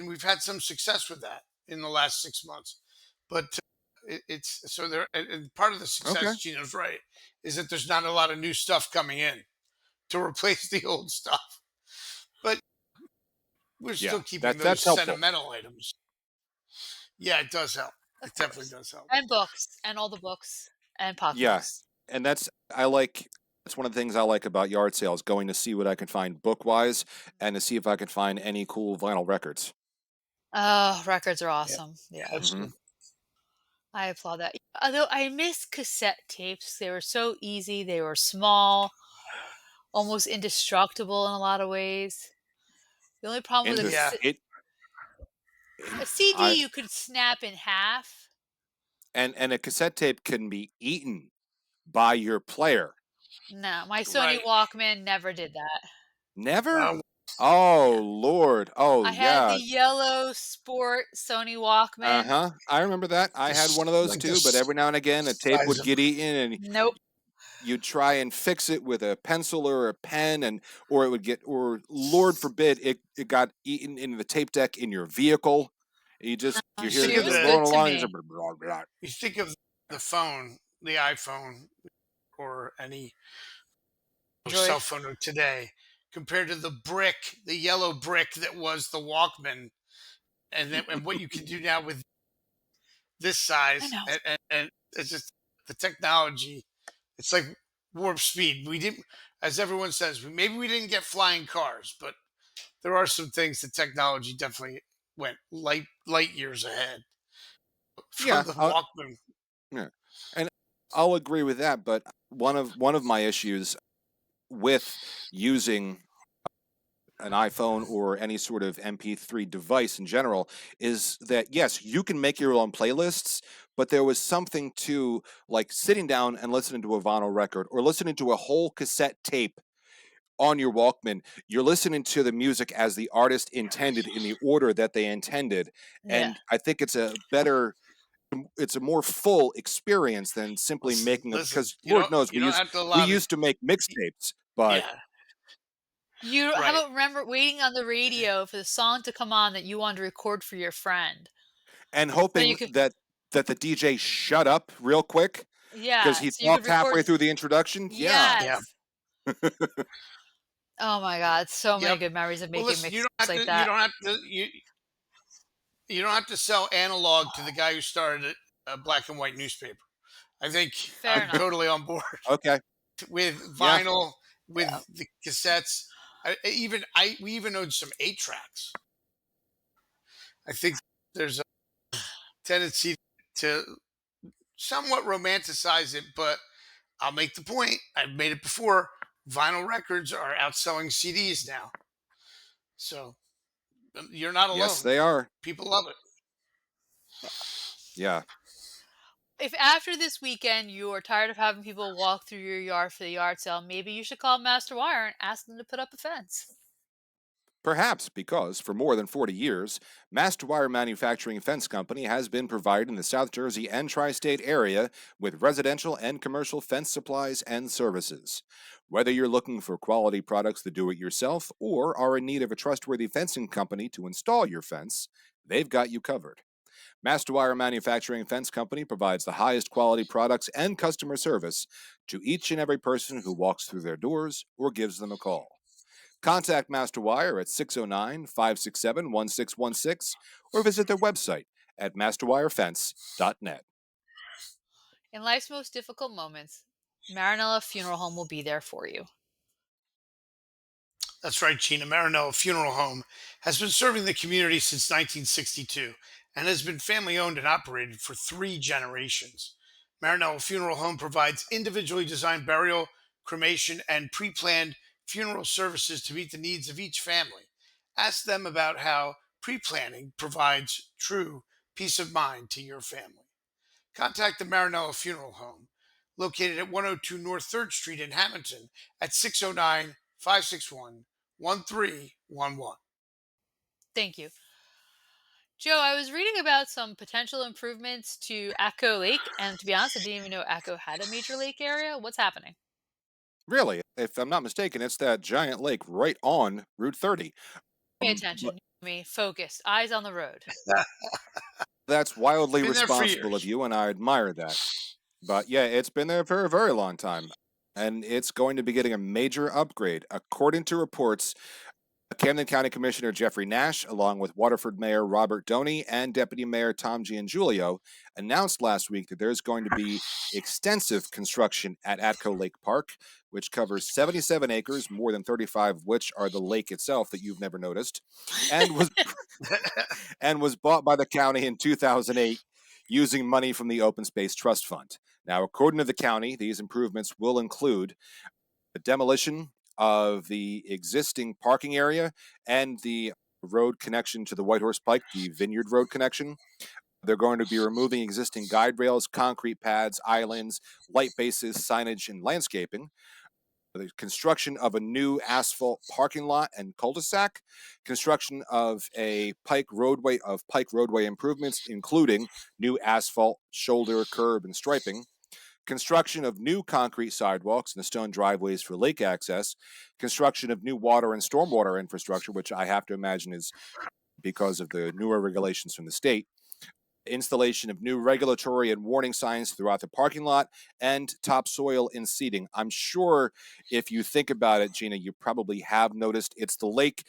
[SPEAKER 3] we've had some success with that in the last 6 months. But it's so there, and part of the success,
[SPEAKER 2] Okay.
[SPEAKER 3] Gina's right, is that there's not a lot of new stuff coming in to replace the old stuff. But we're
[SPEAKER 2] Yeah,
[SPEAKER 3] still keeping those
[SPEAKER 2] that's helpful.
[SPEAKER 3] sentimental items. Yeah, it does help.
[SPEAKER 1] Of
[SPEAKER 3] It definitely
[SPEAKER 1] course.
[SPEAKER 3] does help.
[SPEAKER 1] And books. And all the books. And
[SPEAKER 2] Yeah,
[SPEAKER 1] pocketbooks.
[SPEAKER 2] and that's one of the things I like about yard sales, going to see what I can find book-wise and to see if I can find any cool vinyl records.
[SPEAKER 1] Oh, records are
[SPEAKER 3] Yeah,
[SPEAKER 1] awesome. Yeah.
[SPEAKER 3] that's
[SPEAKER 2] Mhm.
[SPEAKER 3] good.
[SPEAKER 1] I applaud that. Although I miss cassette tapes. They were so easy. They were small, almost indestructible in a lot of ways. The only problem with
[SPEAKER 2] And
[SPEAKER 1] a,
[SPEAKER 2] the
[SPEAKER 3] Yeah,
[SPEAKER 2] it
[SPEAKER 1] a CD
[SPEAKER 2] I
[SPEAKER 1] you could snap in half.
[SPEAKER 2] and a cassette tape can be eaten by your player.
[SPEAKER 1] No, my Sony
[SPEAKER 3] right.
[SPEAKER 1] Walkman never did that.
[SPEAKER 2] Never?
[SPEAKER 3] Um,
[SPEAKER 2] Oh,
[SPEAKER 1] Yeah.
[SPEAKER 2] Lord. Oh,
[SPEAKER 1] I had the
[SPEAKER 2] yeah.
[SPEAKER 1] yellow sport Sony Walkman.
[SPEAKER 2] Uh-huh. I remember that. I had one of those
[SPEAKER 3] like
[SPEAKER 2] too, but every now and again a tape
[SPEAKER 3] size
[SPEAKER 2] would
[SPEAKER 3] of
[SPEAKER 2] get eaten, and
[SPEAKER 1] Nope.
[SPEAKER 2] you'd try and fix it with a pencil or a pen, and or it would get, or Lord forbid, it got eaten into the tape deck in your vehicle. You just
[SPEAKER 1] Oh,
[SPEAKER 2] you hear
[SPEAKER 3] Think
[SPEAKER 1] she
[SPEAKER 3] of
[SPEAKER 1] was
[SPEAKER 2] you're
[SPEAKER 3] the
[SPEAKER 1] good
[SPEAKER 2] rolling
[SPEAKER 1] to
[SPEAKER 2] along, and
[SPEAKER 1] me.
[SPEAKER 3] you think of the phone, the iPhone, or any cell
[SPEAKER 1] Android.
[SPEAKER 3] phone of today, compared to the brick, the yellow brick that was the Walkman, and what you can do now with this
[SPEAKER 1] I
[SPEAKER 3] size,
[SPEAKER 1] know.
[SPEAKER 3] and it's just the technology. It's like warp speed. We didn't, as everyone says, maybe we didn't get flying cars, but there are some things that technology definitely went light years ahead from
[SPEAKER 2] yeah,
[SPEAKER 3] the Walkman.
[SPEAKER 2] yeah, and I'll agree with that. But one of my issues with using an iPhone or any sort of MP3 device in general is that, yes, you can make your own playlists, but there was something to like sitting down and listening to a vinyl record or listening to a whole cassette tape on your Walkman. You're listening to the music as the artist intended in the order that they intended.
[SPEAKER 1] Yeah.
[SPEAKER 2] And I think it's a more full experience than simply making a,
[SPEAKER 3] Listen,
[SPEAKER 2] because Lord knows
[SPEAKER 3] you don't have to
[SPEAKER 2] we
[SPEAKER 3] allow the
[SPEAKER 2] used to make mixtapes, but
[SPEAKER 3] yeah,
[SPEAKER 1] You how
[SPEAKER 3] right.
[SPEAKER 1] about remember waiting on the radio for the song to come on that you wanted to record for your friend?
[SPEAKER 2] and
[SPEAKER 1] So you
[SPEAKER 2] hoping
[SPEAKER 1] could
[SPEAKER 2] that the DJ shut up real quick because
[SPEAKER 1] yeah,
[SPEAKER 2] he
[SPEAKER 1] so you could
[SPEAKER 2] talked
[SPEAKER 1] record
[SPEAKER 2] halfway through the introduction. Yeah.
[SPEAKER 3] Yeah,
[SPEAKER 1] yes. Oh my
[SPEAKER 3] yeah,
[SPEAKER 1] god, so many
[SPEAKER 3] yep.
[SPEAKER 1] good memories of
[SPEAKER 3] Well,
[SPEAKER 1] making
[SPEAKER 3] listen,
[SPEAKER 1] mixtapes like that.
[SPEAKER 3] you don't have to sell analog to the guy who started a black and white newspaper. I think
[SPEAKER 1] Fair
[SPEAKER 3] I'm
[SPEAKER 1] enough.
[SPEAKER 3] totally on board
[SPEAKER 2] Okay.
[SPEAKER 3] with
[SPEAKER 2] Yeah.
[SPEAKER 3] vinyl,
[SPEAKER 1] Yeah.
[SPEAKER 3] with the cassettes. We even owned some 8 tracks. I think there's a tendency to somewhat romanticize it, but I'll make the point. I've made it before. Vinyl records are outselling CDs now, so you're not
[SPEAKER 2] Yes,
[SPEAKER 3] alone.
[SPEAKER 2] they are.
[SPEAKER 3] People love it.
[SPEAKER 2] Yeah.
[SPEAKER 1] If after this weekend you are tired of having people walk through your yard for the yard sale, maybe you should call Master Wire and ask them to put up a fence.
[SPEAKER 2] Perhaps because for more than 40 years, Master Wire Manufacturing Fence Company has been providing the South Jersey and tri state area with residential and commercial fence supplies and services. Whether you're looking for quality products to do it yourself or are in need of a trustworthy fencing company to install your fence, they've got you covered. Master Wire Manufacturing Fence Company provides the highest quality products and customer service to each and every person who walks through their doors or gives them a call. Contact MasterWire at 609-567-1616 or visit their website at masterwirefence.net.
[SPEAKER 1] In life's most difficult moments, Marinella Funeral Home will be there for you.
[SPEAKER 3] That's right, Gina. Marinello Funeral Home has been serving the community since 1962 and has been family owned and operated for 3 generations. Marinello Funeral Home provides individually designed burial, cremation, and pre planned funeral services to meet the needs of each family. Ask them about how pre planning provides true peace of mind to your family. Contact the Marinello Funeral Home, located at 102 North 3rd Street in Hammonton at 609 561 1311.
[SPEAKER 1] Thank you. Joe, I was reading about some potential improvements to Atco Lake, and to be honest, I didn't even know Atco had a major lake area. What's happening?
[SPEAKER 2] Really, if I'm not mistaken, it's that giant lake right on Route 30.
[SPEAKER 1] Pay
[SPEAKER 2] But
[SPEAKER 1] attention. Me, focus, eyes on the road.
[SPEAKER 2] that's wildly
[SPEAKER 3] Been there for
[SPEAKER 2] responsible of
[SPEAKER 3] years.
[SPEAKER 2] you, and I admire that. But yeah, it's been there for a very long time, and it's going to be getting a major upgrade. According to reports, Camden County Commissioner Jeffrey Nash, along with Waterford Mayor Robert Doney and Deputy Mayor Tom Giangiulio, announced last week that there's going to be extensive construction at Atco Lake Park, which covers 77 acres, more than 35 of which are the lake itself that you've never noticed, and was bought by the county in 2008 using money from the Open Space Trust Fund. Now, according to the county, these improvements will include the demolition of the existing parking area and the road connection to the White Horse Pike, the Vineyard Road connection. They're going to be removing existing guide rails, concrete pads, islands, light bases, signage, and landscaping. The construction of a new asphalt parking lot and cul-de-sac, construction of a Pike roadway improvements, including new asphalt, shoulder, curb, and striping, construction of new concrete sidewalks and stone driveways for lake access, construction of new water and stormwater infrastructure, which I have to imagine is because of the newer regulations from the state, installation of new regulatory and warning signs throughout the parking lot, and topsoil in seeding. I'm sure if you think about it, Gina, you probably have noticed it's the lake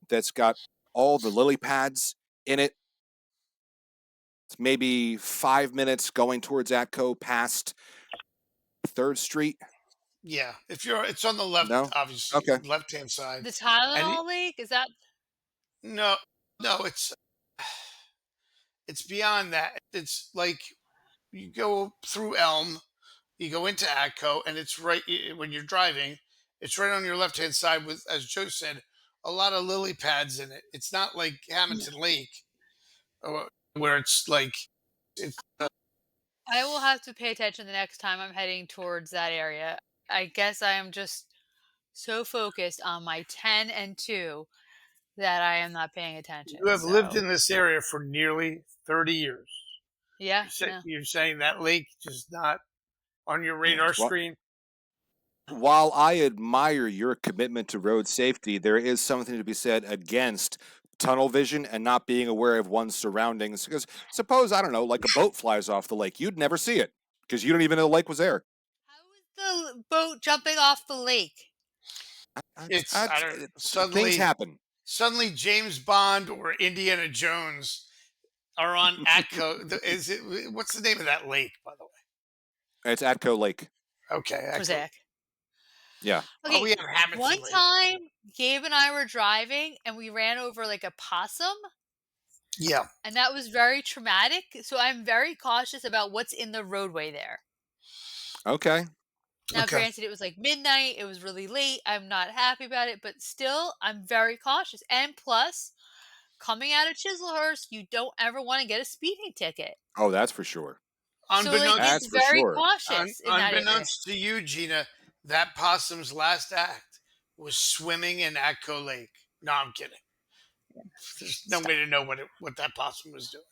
[SPEAKER 2] that's got all the lily pads in it. It's maybe 5 minutes going towards Atco past 3rd Street.
[SPEAKER 3] Yeah, it's on the left,
[SPEAKER 2] No?
[SPEAKER 3] obviously
[SPEAKER 2] Okay.
[SPEAKER 3] left hand side,
[SPEAKER 1] The
[SPEAKER 3] and
[SPEAKER 1] Tylenol Lake, is that?
[SPEAKER 3] no, no, it's beyond that. It's like you go through Elm, you go into Atco, and it's right when you're driving. It's right on your left hand side with, as Joe said, a lot of lily pads in it. It's not like
[SPEAKER 1] Yeah.
[SPEAKER 3] Hammonton Lake, where it's like it's
[SPEAKER 1] I will have to pay attention the next time I'm heading towards that area. I guess I am just so focused on my 10 and 2 that I am not paying
[SPEAKER 3] you
[SPEAKER 1] attention.
[SPEAKER 3] have lived
[SPEAKER 1] So,
[SPEAKER 3] in this area for nearly 30 years.
[SPEAKER 1] yeah, yeah.
[SPEAKER 3] You're saying that lake just not on your radar
[SPEAKER 2] Yes. Well,
[SPEAKER 3] screen?
[SPEAKER 2] while I admire your commitment to road safety, there is something to be said against tunnel vision and not being aware of one's surroundings. Because suppose, I don't know, like a boat flies off the lake, you'd never see it because you don't even know the lake was there.
[SPEAKER 1] How is the boat jumping off the lake?
[SPEAKER 3] I don't
[SPEAKER 2] Things happen.
[SPEAKER 3] suddenly James Bond or Indiana Jones are on Atco. Is it what's the name of that lake, by the way?
[SPEAKER 2] It's Atco Lake.
[SPEAKER 3] Okay, Atco.
[SPEAKER 1] Mosaic.
[SPEAKER 2] Yeah.
[SPEAKER 3] Oh,
[SPEAKER 1] Okay,
[SPEAKER 3] we have Hammonton
[SPEAKER 1] one
[SPEAKER 3] Lake.
[SPEAKER 1] time Gabe and I were driving and we ran over like a possum,
[SPEAKER 3] Yeah.
[SPEAKER 1] and that was very traumatic. So I'm very cautious about what's in the roadway there.
[SPEAKER 2] Okay.
[SPEAKER 1] Now,
[SPEAKER 3] Okay.
[SPEAKER 1] granted, it was like midnight, it was really late. I'm not happy about it, but still, I'm very cautious. And plus, coming out of Chislehurst, you don't ever want to get a speeding ticket.
[SPEAKER 2] Oh, that's for sure.
[SPEAKER 1] So, like,
[SPEAKER 3] Unbeknownst,
[SPEAKER 2] That's
[SPEAKER 1] it's
[SPEAKER 2] for
[SPEAKER 1] very
[SPEAKER 2] sure.
[SPEAKER 1] cautious in that area.
[SPEAKER 3] unbeknownst to you, Gina, that possum's last act was swimming in Atco Lake. No, I'm kidding. There's no
[SPEAKER 1] Stop.
[SPEAKER 3] way to know what that possum was doing.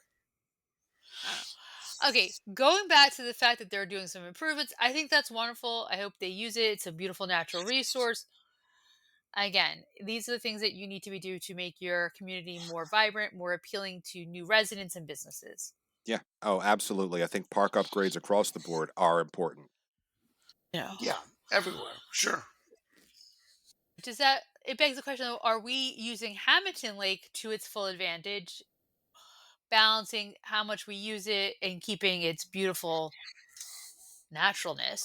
[SPEAKER 1] Okay, going back to the fact that they're doing some improvements, I think that's wonderful. I hope they use it. It's a beautiful natural resource. Again, these are the things that you need to be do to make your community more vibrant, more appealing to new residents and businesses.
[SPEAKER 2] Yeah. Oh, absolutely. I think park upgrades across the board are important.
[SPEAKER 1] Yeah.
[SPEAKER 3] Yeah, everywhere. Sure.
[SPEAKER 1] Does that it begs the question though, are we using Hammonton Lake to its full advantage, balancing how much we use it and keeping its beautiful naturalness?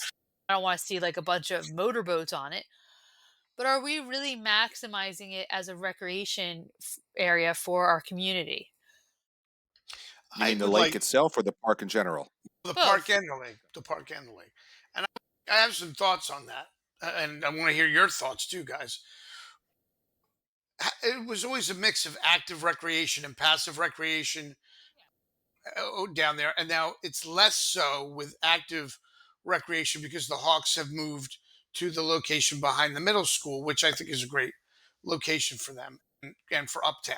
[SPEAKER 1] I don't want to see like a bunch of motorboats on it, but are we really maximizing it as a recreation area for our community?
[SPEAKER 2] You
[SPEAKER 3] I
[SPEAKER 2] mean the
[SPEAKER 3] would
[SPEAKER 2] lake
[SPEAKER 3] like
[SPEAKER 2] itself or the park in general?
[SPEAKER 3] the park
[SPEAKER 1] Both.
[SPEAKER 3] and the lake. The park and the lake. And I have some thoughts on that. And I want to hear your thoughts too, guys. It was always a mix of active recreation and passive recreation down there. And now it's less so with active recreation because the Hawks have moved to the location behind the middle school, which I think is a great location for them and for Uptown.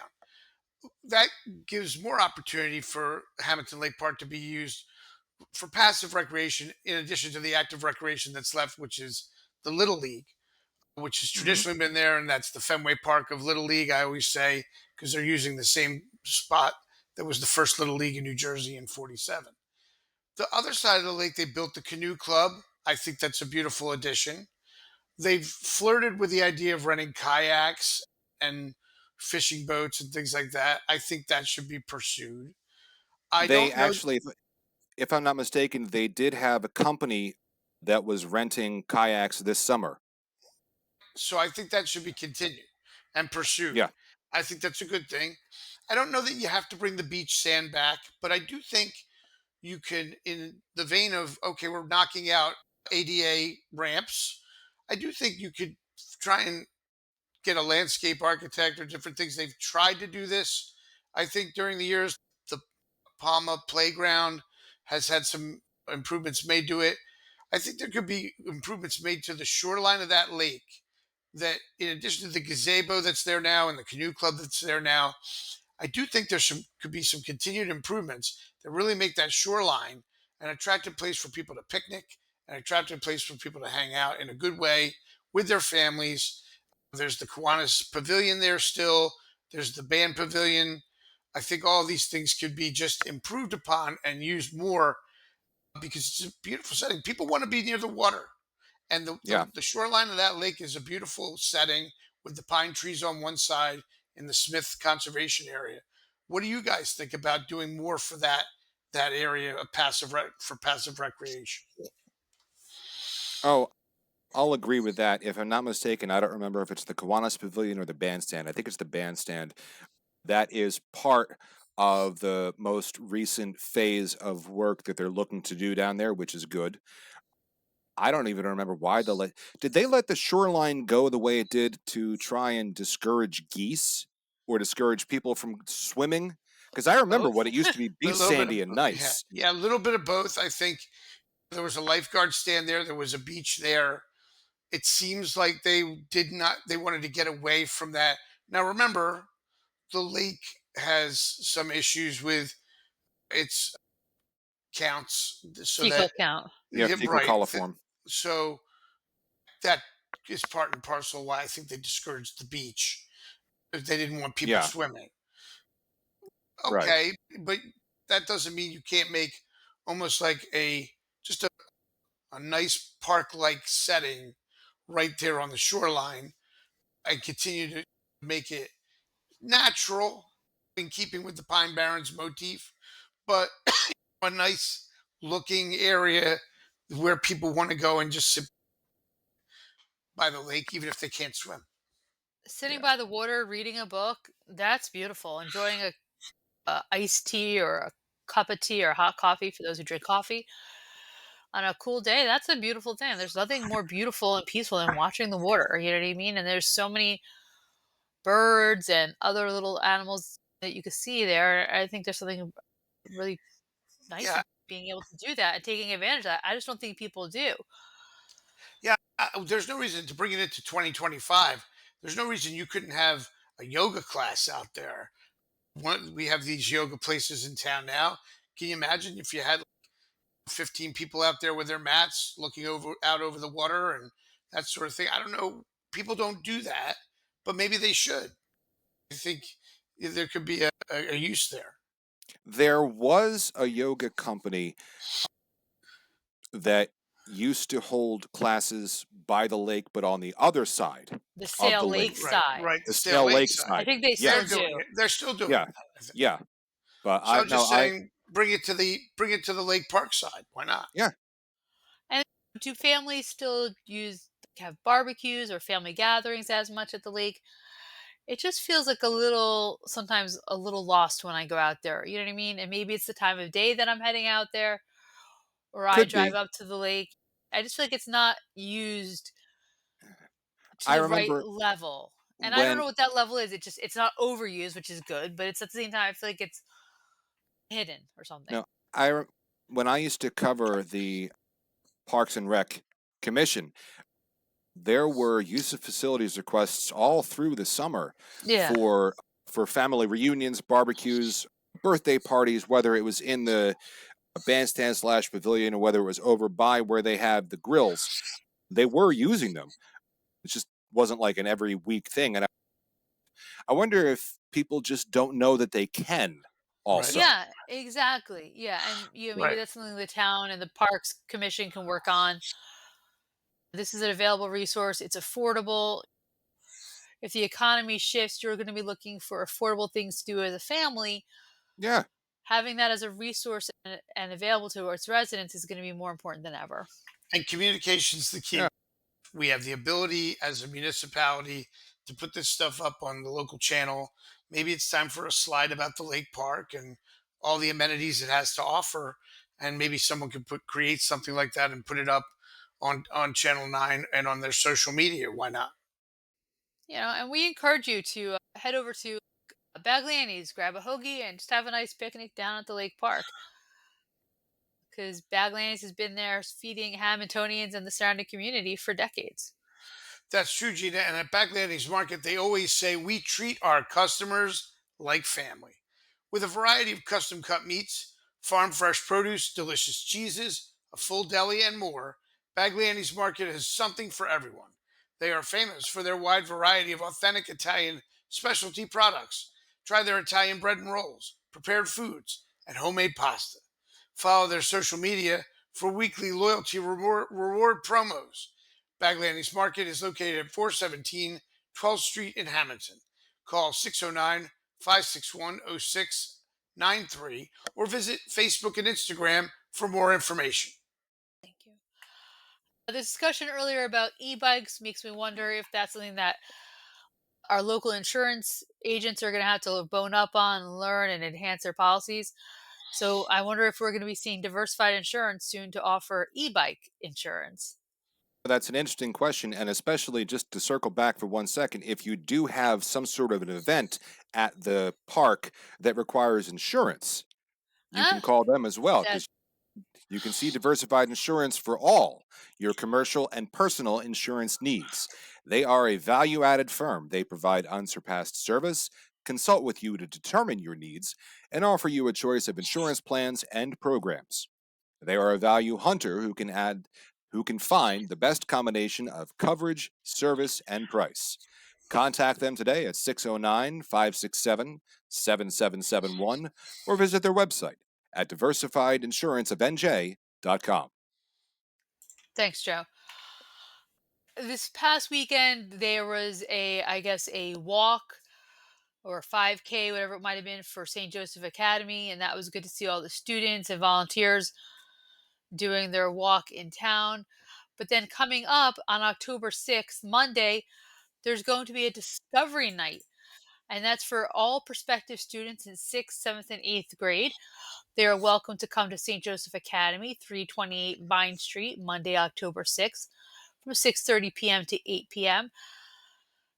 [SPEAKER 3] That gives more opportunity for Hammonton Lake Park to be used for passive recreation in addition to the active recreation that's left, which is the Little League, which has
[SPEAKER 2] Mm-hmm.
[SPEAKER 3] traditionally been there, and that's the Fenway Park of Little League. I always say because they're using the same spot that was the first Little League in New Jersey in '47. The other side of the lake, they built the canoe club. I think that's a beautiful addition. They've flirted with the idea of renting kayaks and fishing boats and things like that. I think that should be pursued. I
[SPEAKER 2] They
[SPEAKER 3] don't know.
[SPEAKER 2] actually, if I'm not mistaken, they did have a company that was renting kayaks this summer.
[SPEAKER 3] So I think that should be continued and pursued.
[SPEAKER 2] Yeah.
[SPEAKER 3] I think that's a good thing. I don't know that you have to bring the beach sand back, but I do think you can, in the vein of, okay, we're knocking out ADA ramps, I do think you could try and get a landscape architect or different things. They've tried to do this. I think during the years, the Palma playground has had some improvements made to it. I think there could be improvements made to the shoreline of that lake that, in addition to the gazebo that's there now and the canoe club that's there now, I do think could be some continued improvements that really make that shoreline an attractive place for people to picnic, an attractive place for people to hang out in a good way with their families. There's the Kiwanis Pavilion there still. There's the band pavilion. I think all these things could be just improved upon and used more because it's a beautiful setting. People want to be near the water. And
[SPEAKER 2] Yeah.
[SPEAKER 3] the shoreline of that lake is a beautiful setting with the pine trees on one side in the Smith Conservation Area. What do you guys think about doing more for that area of for passive recreation?
[SPEAKER 2] Oh, I'll agree with that. If I'm not mistaken, I don't remember if it's the Kiwanis Pavilion or the bandstand. I think it's the bandstand. That is part of the most recent phase of work that they're looking to do down there, which is good. I don't even remember why did they let the shoreline go the way it did to try and discourage geese or discourage people from swimming? Because I remember
[SPEAKER 3] Both.
[SPEAKER 2] what it used to be
[SPEAKER 3] A
[SPEAKER 2] beach
[SPEAKER 3] little bit of
[SPEAKER 2] sandy and
[SPEAKER 3] yeah,
[SPEAKER 2] nice.
[SPEAKER 3] yeah, a little bit of both. I think there was a lifeguard stand there. There was a beach there. It seems like they wanted to get away from that. Now remember, the lake has some issues with its counts, so
[SPEAKER 1] Fecal
[SPEAKER 3] that
[SPEAKER 1] count.
[SPEAKER 2] Yeah,
[SPEAKER 3] yeah,
[SPEAKER 2] fecal
[SPEAKER 3] right.
[SPEAKER 2] coliform.
[SPEAKER 3] So that is part and parcel why I think they discouraged the beach if they didn't want people
[SPEAKER 2] Yeah,
[SPEAKER 3] swimming.
[SPEAKER 2] right.
[SPEAKER 3] Okay, but that doesn't mean you can't make almost like a nice park-like setting right there on the shoreline and continue to make it natural in keeping with the Pine Barrens motif, but a nice looking area where people want to go and just sit by the lake, even if they can't swim.
[SPEAKER 1] Sitting
[SPEAKER 2] Yeah.
[SPEAKER 1] by the water, reading a book, that's beautiful. Enjoying a iced tea or a cup of tea or hot coffee for those who drink coffee on a cool day, that's a beautiful thing. There's nothing more beautiful and peaceful than watching the water, you know what I mean? And there's so many birds and other little animals that you can see there. I think there's something really nice
[SPEAKER 3] Yeah,
[SPEAKER 1] of being able to do that and taking advantage of that. I just don't think people do.
[SPEAKER 3] yeah. There's no reason to bring it into 2025. There's no reason you couldn't have a yoga class out there. We have these yoga places in town now. Can you imagine if you had 15 people out there with their mats looking out over the water and that sort of thing? I don't know. People don't do that, but maybe they should. I think there could be a use there.
[SPEAKER 2] There was a yoga company that used to hold classes by the lake, but on the other side
[SPEAKER 1] The
[SPEAKER 2] of
[SPEAKER 1] Sail
[SPEAKER 2] the
[SPEAKER 1] Lake
[SPEAKER 2] lake,
[SPEAKER 3] Right,
[SPEAKER 1] side.
[SPEAKER 3] right. The
[SPEAKER 2] the
[SPEAKER 3] Stale
[SPEAKER 2] Stale
[SPEAKER 3] Lake
[SPEAKER 2] Lake
[SPEAKER 3] side.
[SPEAKER 1] I
[SPEAKER 2] side.
[SPEAKER 1] think they
[SPEAKER 3] They're
[SPEAKER 1] still
[SPEAKER 2] Yes.
[SPEAKER 3] doing
[SPEAKER 1] do.
[SPEAKER 3] it. They're still doing
[SPEAKER 2] Yeah.
[SPEAKER 3] that, I think.
[SPEAKER 2] Yeah. But
[SPEAKER 3] So
[SPEAKER 2] I
[SPEAKER 3] I'm
[SPEAKER 2] no,
[SPEAKER 3] just
[SPEAKER 2] I
[SPEAKER 3] saying, bring it to the Lake Park side. Why not?
[SPEAKER 2] yeah.
[SPEAKER 1] And do families still have barbecues or family gatherings as much at the lake? It just feels like a little sometimes a little lost when I go out there. You know what I mean? And maybe it's the time of day that I'm heading out there or I
[SPEAKER 2] Could
[SPEAKER 1] drive
[SPEAKER 2] be.
[SPEAKER 1] up to the lake. I just feel like it's not used to
[SPEAKER 2] I
[SPEAKER 1] the right
[SPEAKER 2] remember
[SPEAKER 1] level. And I don't
[SPEAKER 2] when
[SPEAKER 1] know what that level is. It's not overused, which is good, but it's at the same time I feel like it's hidden or something.
[SPEAKER 2] no, when I used to cover the Parks and Rec Commission, there were use of facilities requests all through the summer
[SPEAKER 1] Yeah.
[SPEAKER 2] for family reunions, barbecues, birthday parties, whether it was in the bandstand slash pavilion or whether it was over by where they have the grills. They were using them. It just wasn't like an every week thing. And I wonder if people just don't know that they can
[SPEAKER 3] Right,
[SPEAKER 2] also.
[SPEAKER 1] Yeah, exactly. Yeah, and maybe
[SPEAKER 3] right.
[SPEAKER 1] that's something the town and the Parks Commission can work on. This is an available resource. It's affordable. If the economy shifts, you're going to be looking for affordable things to do as a family.
[SPEAKER 2] Yeah.
[SPEAKER 1] Having that as a resource and available to its residents is going to be more important than ever.
[SPEAKER 3] And communication's the key.
[SPEAKER 2] Yeah.
[SPEAKER 3] We have the ability as a municipality to put this stuff up on the local channel. Maybe it's time for a slide about the lake park and all the amenities it has to offer. And maybe someone could create something like that and put it up on Channel 9 and on their social media. Why not?
[SPEAKER 1] And we encourage you to head over to Bagliani's, grab a hoagie, and just have a nice picnic down at the lake park. Because Bagliani's has been there feeding Hammontonians and the surrounding community for decades.
[SPEAKER 3] That's true, Gina. And at Backlandings Market, they always say we treat our customers like family with a variety of custom cut meats Farm fresh produce, delicious cheeses, a full deli, and more, Bagliani's Market has something for everyone. They are famous for their wide variety of authentic Italian specialty products. Try their Italian bread and rolls, prepared foods, and homemade pasta. Follow their social media for weekly loyalty reward promos. Bagliani's Market is located at 417 12th Street in Hammonton. Call 609 561 0693 or visit Facebook and Instagram for more information.
[SPEAKER 1] Thank you. The discussion earlier about e-bikes makes me wonder if that's something that our local insurance agents are going to have to bone up on, learn, and enhance their policies. So I wonder if we're going to be seeing diversified insurance soon to offer e-bike insurance.
[SPEAKER 2] That's an interesting question, and especially just to circle back for 1 second, if you do have some sort of an event at the park that requires insurance, you can
[SPEAKER 1] Ah,
[SPEAKER 2] call them as well,
[SPEAKER 1] that
[SPEAKER 2] because you can see diversified insurance for all your commercial and personal insurance needs. They are a value added firm. They provide unsurpassed service, consult with you to determine your needs, and offer you a choice of insurance plans and programs. They are a value hunter who can find the best combination of coverage, service, and price. Contact them today at 609 567 7771 or visit their website at diversifiedinsuranceofnj.com.
[SPEAKER 1] Thanks, Joe. This past weekend there was I guess a walk or a 5K, whatever it might have been, for St. Joseph Academy, and that was good to see all the students and volunteers doing their walk in town. But then coming up on October 6th, Monday, there's going to be a Discovery Night, and that's for all prospective students in 6th, 7th, and 8th grade. They are welcome to come to St. Joseph Academy, 328 Vine Street, Monday, October 6th, from 6:30 p.m. to 8 p.m.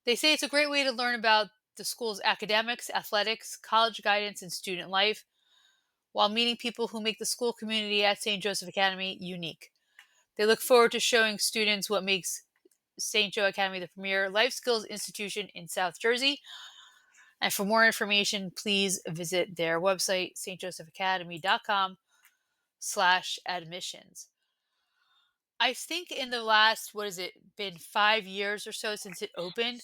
[SPEAKER 1] They say it's a great way to learn about the school's academics, athletics, college guidance, and student life, while meeting people who make the school community at St. Joseph Academy unique. They look forward to showing students what makes St. Joe Academy the premier life skills institution in South Jersey. And for more information, please visit their website, stjosephacademy.com/admissions. I think in the last, what has it been, 5 years or so since it opened,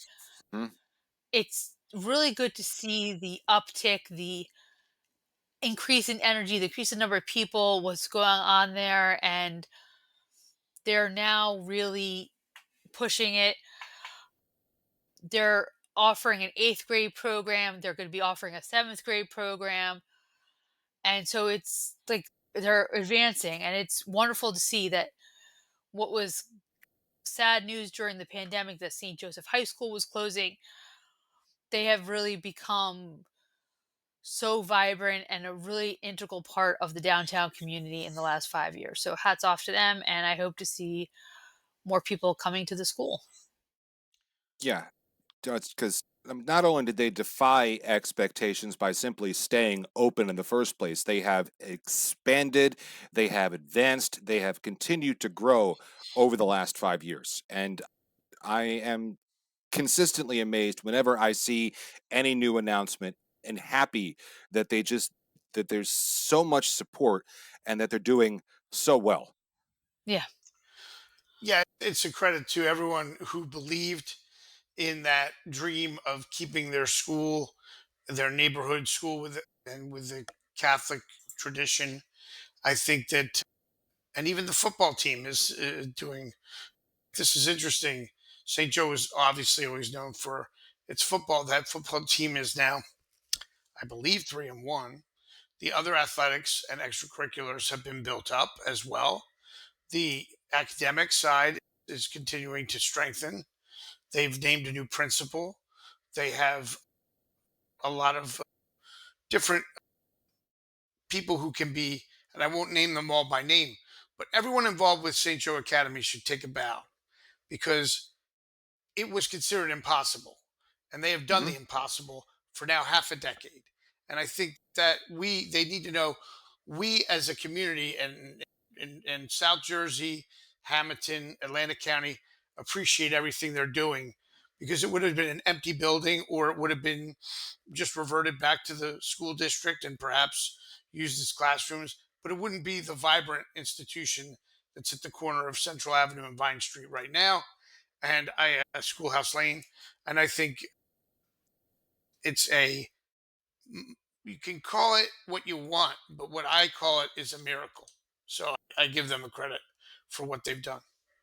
[SPEAKER 2] Hmm?
[SPEAKER 1] it's really good to see the uptick, the increase in energy, the increase in number of people, what's going on there, and they're now really pushing it. They're offering an 8th grade program, they're going to be offering a 7th grade program, and so it's like they're advancing, and it's wonderful to see that what was sad news during the pandemic, that St. Joseph High School was closing, they have really become so vibrant and a really integral part of the downtown community in the last 5 years. So hats off to them, and I hope to see more people coming to the school.
[SPEAKER 2] Yeah, because not only did they defy expectations by simply staying open in the first place, they have expanded, they have advanced, they have continued to grow over the last 5 years. And I am consistently amazed whenever I see any new announcement and happy that that there's so much support and that they're doing so well.
[SPEAKER 1] Yeah,
[SPEAKER 3] Yeah, it's a credit to everyone who believed in that dream of keeping their school, their neighborhood school with the Catholic tradition. I think that, and even the football team is doing. This is interesting. St. Joe is obviously always known for its football. That football team is now, I believe, 3-1. The other athletics and extracurriculars have been built up as well. The academic side is continuing to strengthen. They've named a new principal. They have a lot of different people who can be, and I won't name them all by name, but everyone involved with St. Joe Academy should take a bow because it was considered impossible. And they have done
[SPEAKER 2] Hmm.
[SPEAKER 3] the impossible for now half a decade. And I think that they need to know, we as a community and in South Jersey, Hammonton, Atlantic County, appreciate everything they're doing because it would have been an empty building, or it would have been just reverted back to the school district and perhaps used as classrooms, but it wouldn't be the vibrant institution that's at the corner of Central Avenue and Vine Street right now, and Schoolhouse Lane. And I think it's you can call it what you want, but what I call it is a miracle. So I give them a credit for what they've done.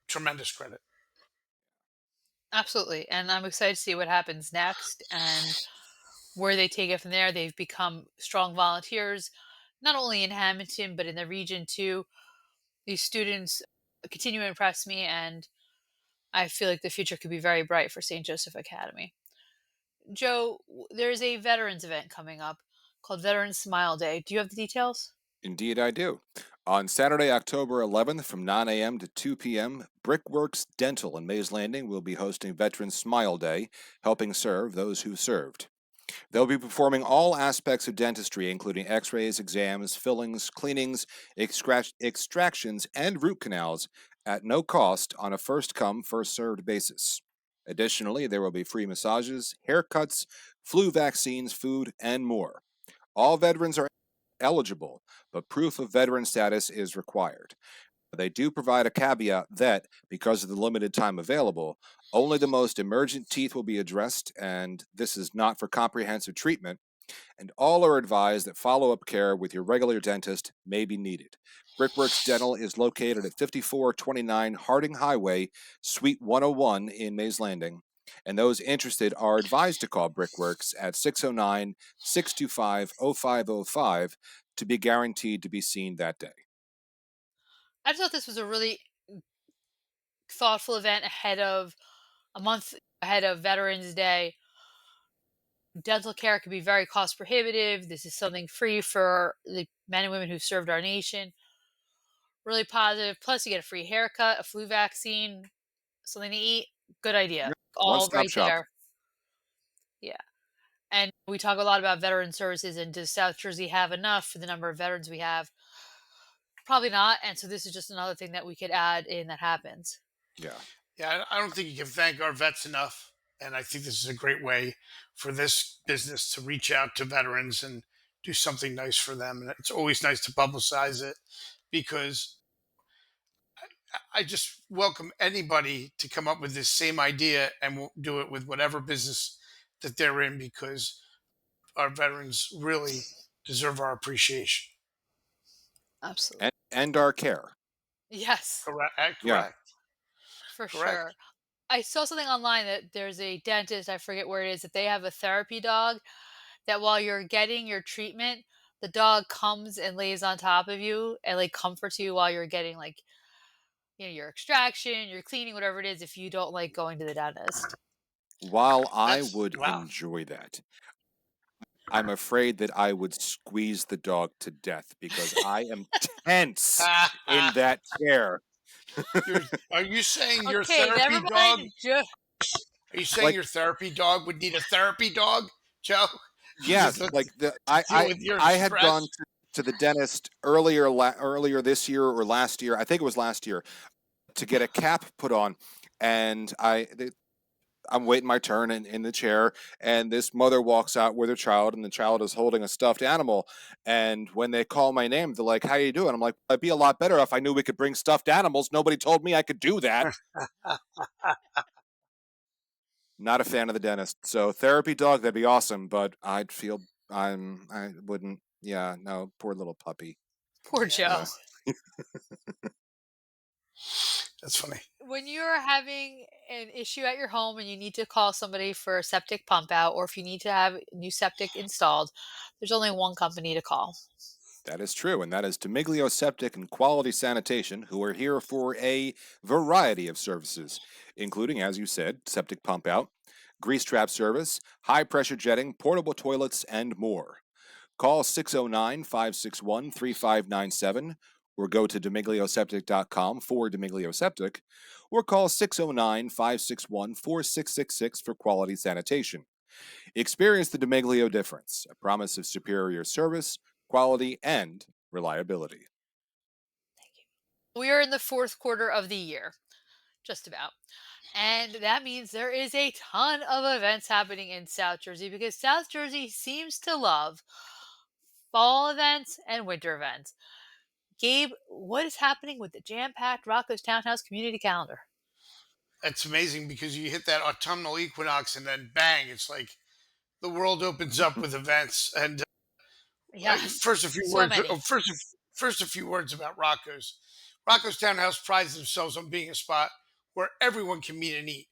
[SPEAKER 3] Tremendous credit.
[SPEAKER 1] Absolutely. And I'm excited to see what happens next and where they take it from there. They've become strong volunteers, not only in Hammonton, but in the region too. These students continue to impress me, and I feel like the future could be very bright for St. Joseph Academy. Joe, there's a veterans event coming up called Veterans Smile Day. Do you have the details?
[SPEAKER 2] Indeed, I do. On Saturday, October 11th from 9 a.m. to 2 p.m., Brickworks Dental in Mays Landing will be hosting Veterans Smile Day, helping serve those who served. They'll be performing all aspects of dentistry, including x-rays, exams, fillings, cleanings, extractions, and root canals at no cost on a first-come, first-served basis. Additionally, there will be free massages, haircuts, flu vaccines, food, and more. All veterans are eligible, but proof of veteran status is required. They do provide a caveat that, because of the limited time available, only the most emergent teeth will be addressed, and this is not for comprehensive treatment, and all are advised that follow-up care with your regular dentist may be needed. Brickworks Dental is located at 5429 Harding Highway, Suite 101 in Mays Landing, and those interested are advised to call Brickworks at 609-625-0505 to be guaranteed to be seen that day.
[SPEAKER 1] I thought this was a really thoughtful event a month ahead of Veterans Day. Dental care can be very cost prohibitive. This is something free for the men and women who served our nation. Really positive. Plus, you get a free haircut, a flu vaccine, something to eat. Good idea.
[SPEAKER 2] Yep.
[SPEAKER 1] All
[SPEAKER 2] One-stop
[SPEAKER 1] right
[SPEAKER 2] shop.
[SPEAKER 1] there. Yeah. And we talk a lot about veteran services, and does South Jersey have enough for the number of veterans we have? Probably not. And so this is just another thing that we could add in that happens.
[SPEAKER 2] Yeah.
[SPEAKER 3] Yeah, I don't think you can thank our vets enough. And I think this is a great way for this business to reach out to veterans and do something nice for them. And it's always nice to publicize it, because I just welcome anybody to come up with this same idea, and we'll do it with whatever business that they're in, because our veterans really deserve our appreciation.
[SPEAKER 1] Absolutely.
[SPEAKER 2] And our care.
[SPEAKER 1] Yes,
[SPEAKER 3] Correct.
[SPEAKER 2] Yeah.
[SPEAKER 3] Correct.
[SPEAKER 1] for
[SPEAKER 3] Correct.
[SPEAKER 1] sure. I saw something online that there's a dentist, I forget where it is, that they have a therapy dog that while you're getting your treatment, the dog comes and lays on top of you and like comforts you while you're getting like, your extraction, your cleaning, whatever it is, if you don't like going to the dentist.
[SPEAKER 2] While I
[SPEAKER 3] That's
[SPEAKER 2] would
[SPEAKER 3] wow.
[SPEAKER 2] enjoy that, I'm afraid that I would squeeze the dog to death because I am tense in that chair.
[SPEAKER 3] Are you saying your
[SPEAKER 1] Okay, never
[SPEAKER 3] therapy dog?
[SPEAKER 1] mind. Joe.
[SPEAKER 3] Are you saying
[SPEAKER 2] Like,
[SPEAKER 3] your therapy dog would need a therapy dog, Joe?
[SPEAKER 2] yes,
[SPEAKER 3] Just
[SPEAKER 2] like
[SPEAKER 3] to deal with your
[SPEAKER 2] I had gone
[SPEAKER 3] stress.
[SPEAKER 2] to the dentist earlier this year or last year. I think it was last year, to get a cap put on, and I'm waiting my turn in the chair, and this mother walks out with her child, and the child is holding a stuffed animal. And when they call my name, they're like, "How you doing?" I'm like, "I'd be a lot better if I knew we could bring stuffed animals. Nobody told me I could do that." Not a fan of the dentist. So therapy dog, that'd be awesome, but I wouldn't. Yeah, no, poor little puppy.
[SPEAKER 1] Poor
[SPEAKER 3] Yeah,
[SPEAKER 1] Joe.
[SPEAKER 2] Yeah.
[SPEAKER 3] that's funny.
[SPEAKER 1] When you're having an issue at your home and you need to call somebody for a septic pump out, or if you need to have a new septic installed, there's only one company to call.
[SPEAKER 2] That is true, and that is Demiglio Septic and Quality Sanitation, who are here for a variety of services, including, as you said, septic pump out, grease trap service, high pressure jetting, portable toilets, and more. Call 609-561-3597 or go to demiglioseptic.com for Demiglio Septic, or call 609-561-4666 for quality sanitation. Experience the Demiglio difference, a promise of superior service, quality, and reliability.
[SPEAKER 1] We are in the fourth quarter of the year, just about. And that means there is a ton of events happening in South Jersey because South Jersey seems to love fall events and winter events. Gabe, what is happening with the jam packed Rocco's Townhouse community calendar?
[SPEAKER 3] It's amazing because you hit that autumnal equinox and then bang, it's like the world opens up with events. And
[SPEAKER 1] Yes,
[SPEAKER 3] first, a few
[SPEAKER 1] so
[SPEAKER 3] words.
[SPEAKER 1] many.
[SPEAKER 3] First, a few words about Rocco's. Rocco's Townhouse prides themselves on being a spot where everyone can meet and eat.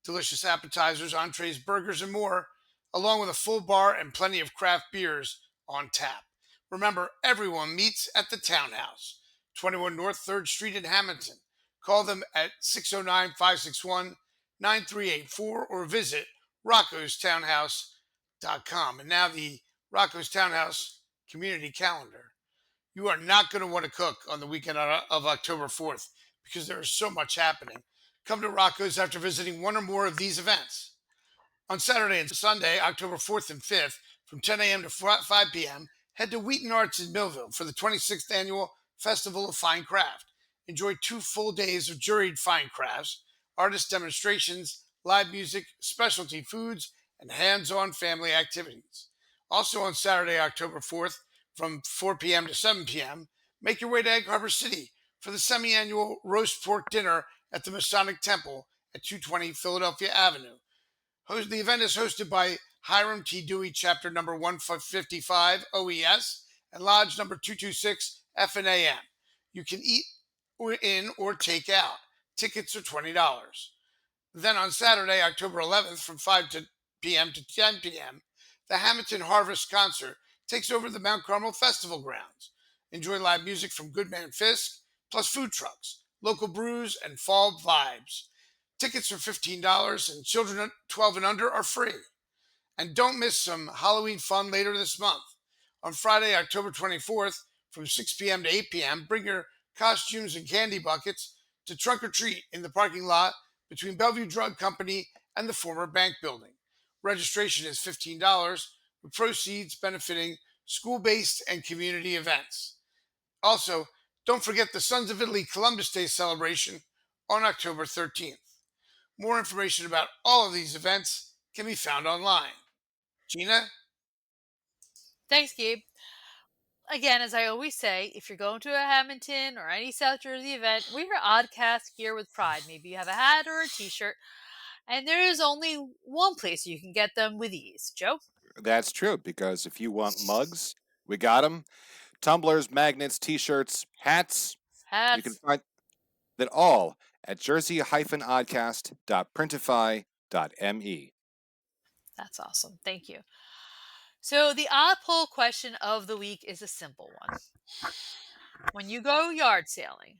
[SPEAKER 3] Delicious appetizers, entrees, burgers, and more, along with a full bar and plenty of craft beers on tap. Remember, everyone meets at the Townhouse, 21 North 3rd Street in Hammonton. Call them at 609 561 9384 or visit roccostownhouse.com. And now the Rocco's Townhouse community calendar. You are not going to want to cook on the weekend of October 4th because there is so much happening. Come to Rocco's after visiting one or more of these events. On Saturday and Sunday, October 4th and 5th, from 10 a.m. to 5 p.m., head to Wheaton Arts in Millville for the 26th Annual Festival of Fine Craft. Enjoy 2 full days of juried fine crafts, artist demonstrations, live music, specialty foods, and hands on family activities. Also on Saturday, October 4th, from 4 p.m. to 7 p.m., make your way to Egg Harbor City for the semi annual roast pork dinner at the Masonic Temple at 220 Philadelphia Avenue. The event is hosted by Hiram T. Dewey, Chapter number 155 OES, and Lodge number 226 FNAM. You can eat in or take out. Tickets are $20. Then on Saturday, October 11th, from 5 p.m. to 10 p.m., the Hammonton Harvest Concert takes over the Mount Carmel Festival grounds. Enjoy live music from Goodman Fisk, plus food trucks, local brews, and fall vibes. Tickets are $15 and children 12 and under are free. And don't miss some Halloween fun later this month. On Friday, October 24th, from 6 p.m. to 8 p.m., bring your costumes and candy buckets to Trunk or Treat in the parking lot between Bellevue Drug Company and the former bank building. Registration is $15, with proceeds benefiting school based and community events. Also, don't forget the Sons of Italy Columbus Day celebration on October 13th. More information about all of these events can be found online. Gina?
[SPEAKER 1] Thanks, Gabe. Again, as I always say, if you're going to a Hammonton or any South Jersey event, wear Oddcast gear with pride. Maybe you have a hat or a t-shirt, and there is only one place you can get them with ease. Joe?
[SPEAKER 2] That's true, because if you want mugs, we got them. Tumblers, magnets, t-shirts, hats, you can
[SPEAKER 1] Hats.
[SPEAKER 2] find it all at jersey-oddcast.printify.me.
[SPEAKER 1] That's awesome. Thank you. So, the odd poll question of the week is a simple one. When you go yard sailing,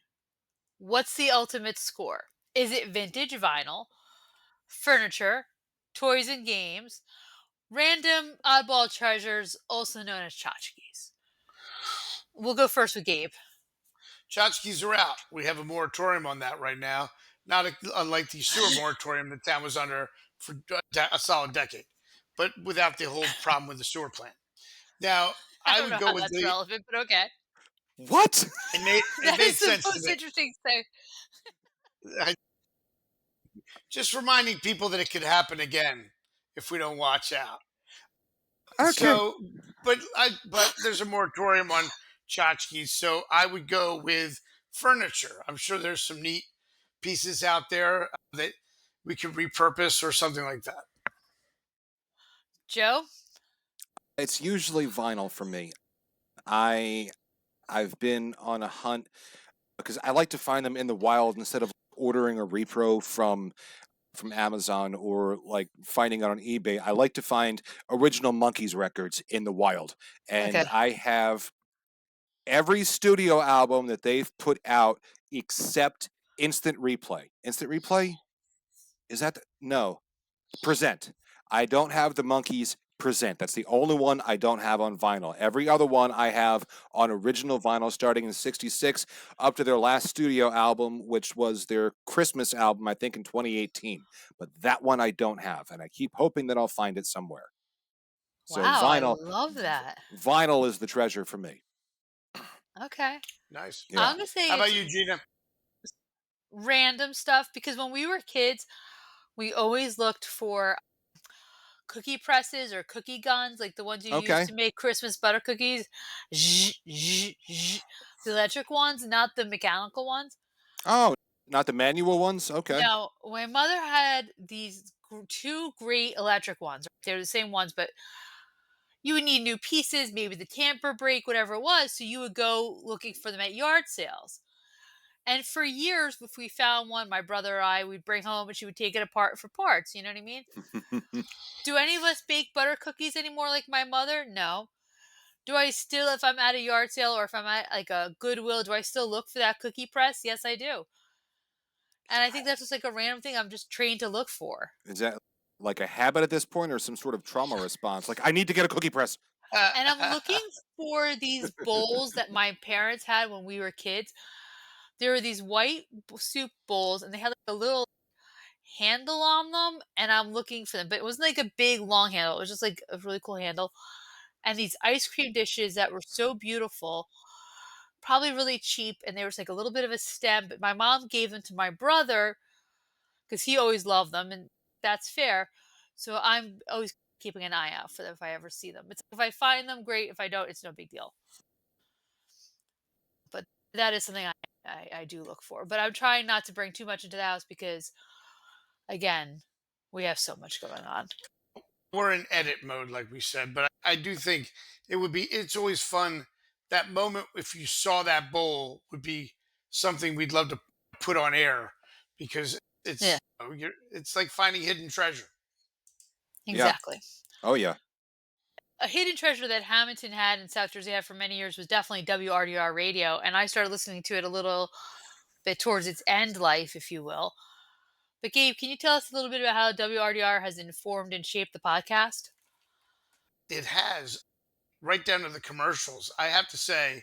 [SPEAKER 1] what's the ultimate score? Is it vintage vinyl, furniture, toys and games, random oddball treasures, also known as tchotchkes? We'll go first with Gabe.
[SPEAKER 3] Tchotchkes are out. We have a moratorium on that right now, not unlike the sewer moratorium the town was under for a solid decade, but without the whole problem with the sewer plant. Now,
[SPEAKER 1] I
[SPEAKER 3] I
[SPEAKER 1] don't
[SPEAKER 3] would
[SPEAKER 1] know
[SPEAKER 3] go
[SPEAKER 1] how
[SPEAKER 3] with
[SPEAKER 1] that's
[SPEAKER 3] the.
[SPEAKER 1] relevant, but okay.
[SPEAKER 2] What?
[SPEAKER 3] It
[SPEAKER 1] That
[SPEAKER 3] made
[SPEAKER 1] is the
[SPEAKER 3] sense to
[SPEAKER 1] most
[SPEAKER 3] me.
[SPEAKER 1] interesting thing.
[SPEAKER 3] Just reminding people that it could happen again if we don't watch out.
[SPEAKER 2] Okay.
[SPEAKER 3] So, but there's a moratorium on tchotchkes, so I would go with furniture. I'm sure there's some neat pieces out there that we could repurpose or something like that.
[SPEAKER 1] Joe?
[SPEAKER 2] It's usually vinyl for me. I I've been on a hunt because I like to find them in the wild instead of ordering a repro from Amazon or like finding it on eBay. I like to find original Monkees records in the wild. And
[SPEAKER 1] Okay.
[SPEAKER 2] I have every studio album that they've put out except Instant Replay. Instant Replay? Is that no? Present. I don't have the Monkees Present. That's the only one I don't have on vinyl. Every other one I have on original vinyl starting in 66 up to their last studio album, which was their Christmas album, I think in 2018. But that one I don't have, and I keep hoping that I'll find it somewhere. So
[SPEAKER 1] Wow, I love that.
[SPEAKER 2] vinyl is the treasure for me.
[SPEAKER 1] Okay.
[SPEAKER 3] Nice.
[SPEAKER 2] Yeah.
[SPEAKER 1] I'm going to
[SPEAKER 3] How
[SPEAKER 1] say
[SPEAKER 3] about
[SPEAKER 1] it's
[SPEAKER 3] you, Gina?
[SPEAKER 1] random stuff because when we were kids, we always looked for cookie presses or cookie guns, like the ones you use
[SPEAKER 2] Okay.
[SPEAKER 1] to make Christmas butter cookies. Zzz, zzz, zzz. The electric ones, not the mechanical ones.
[SPEAKER 2] Oh, not the manual ones? Okay.
[SPEAKER 1] Now, my mother had these two great electric ones. They're the same ones, but you would need new pieces, maybe the tamper break, whatever it was. So you would go looking for them at yard sales. And for years, if we found one, my brother or I, we'd bring home and she would take it apart for parts. You know what I mean? Do any of us bake butter cookies anymore like my mother? No. Do I still, if I'm at a yard sale or if I'm at like a Goodwill, do I still look for that cookie press? Yes, I do. And I think that's just like a random thing I'm just trained to look for.
[SPEAKER 2] Is that like a habit at this point or some sort of trauma response? Like, I need to get a cookie press.
[SPEAKER 1] And I'm looking for these bowls that my parents had when we were kids. There were these white soup bowls, and they had like a little handle on them, and I'm looking for them. But it wasn't like a big long handle. It was just like a really cool handle. And these ice cream dishes that were so beautiful, probably really cheap, and there was like a little bit of a stem. But my mom gave them to my brother because he always loved them, and that's fair. So I'm always keeping an eye out for them if I ever see them. It's, if I find them, great. If I don't, it's no big deal. But that is something I do look for. But I'm trying not to bring too much into the house because, again, we have so much going on.
[SPEAKER 3] We're in edit mode, like we said, but I do think it's always fun. That moment, if you saw that bowl, would be something we'd love to put on air because
[SPEAKER 1] Yeah,
[SPEAKER 3] it's like finding hidden treasure.
[SPEAKER 2] Yeah.
[SPEAKER 1] exactly.
[SPEAKER 2] Oh, yeah.
[SPEAKER 1] A hidden treasure that Hammonton had and South Jersey had for many years was definitely WRDR radio, and I started listening to it a little bit towards its end life, if you will. But Gabe, can you tell us a little bit about how WRDR has informed and shaped the podcast?
[SPEAKER 3] It has, right down to the commercials. I have to say,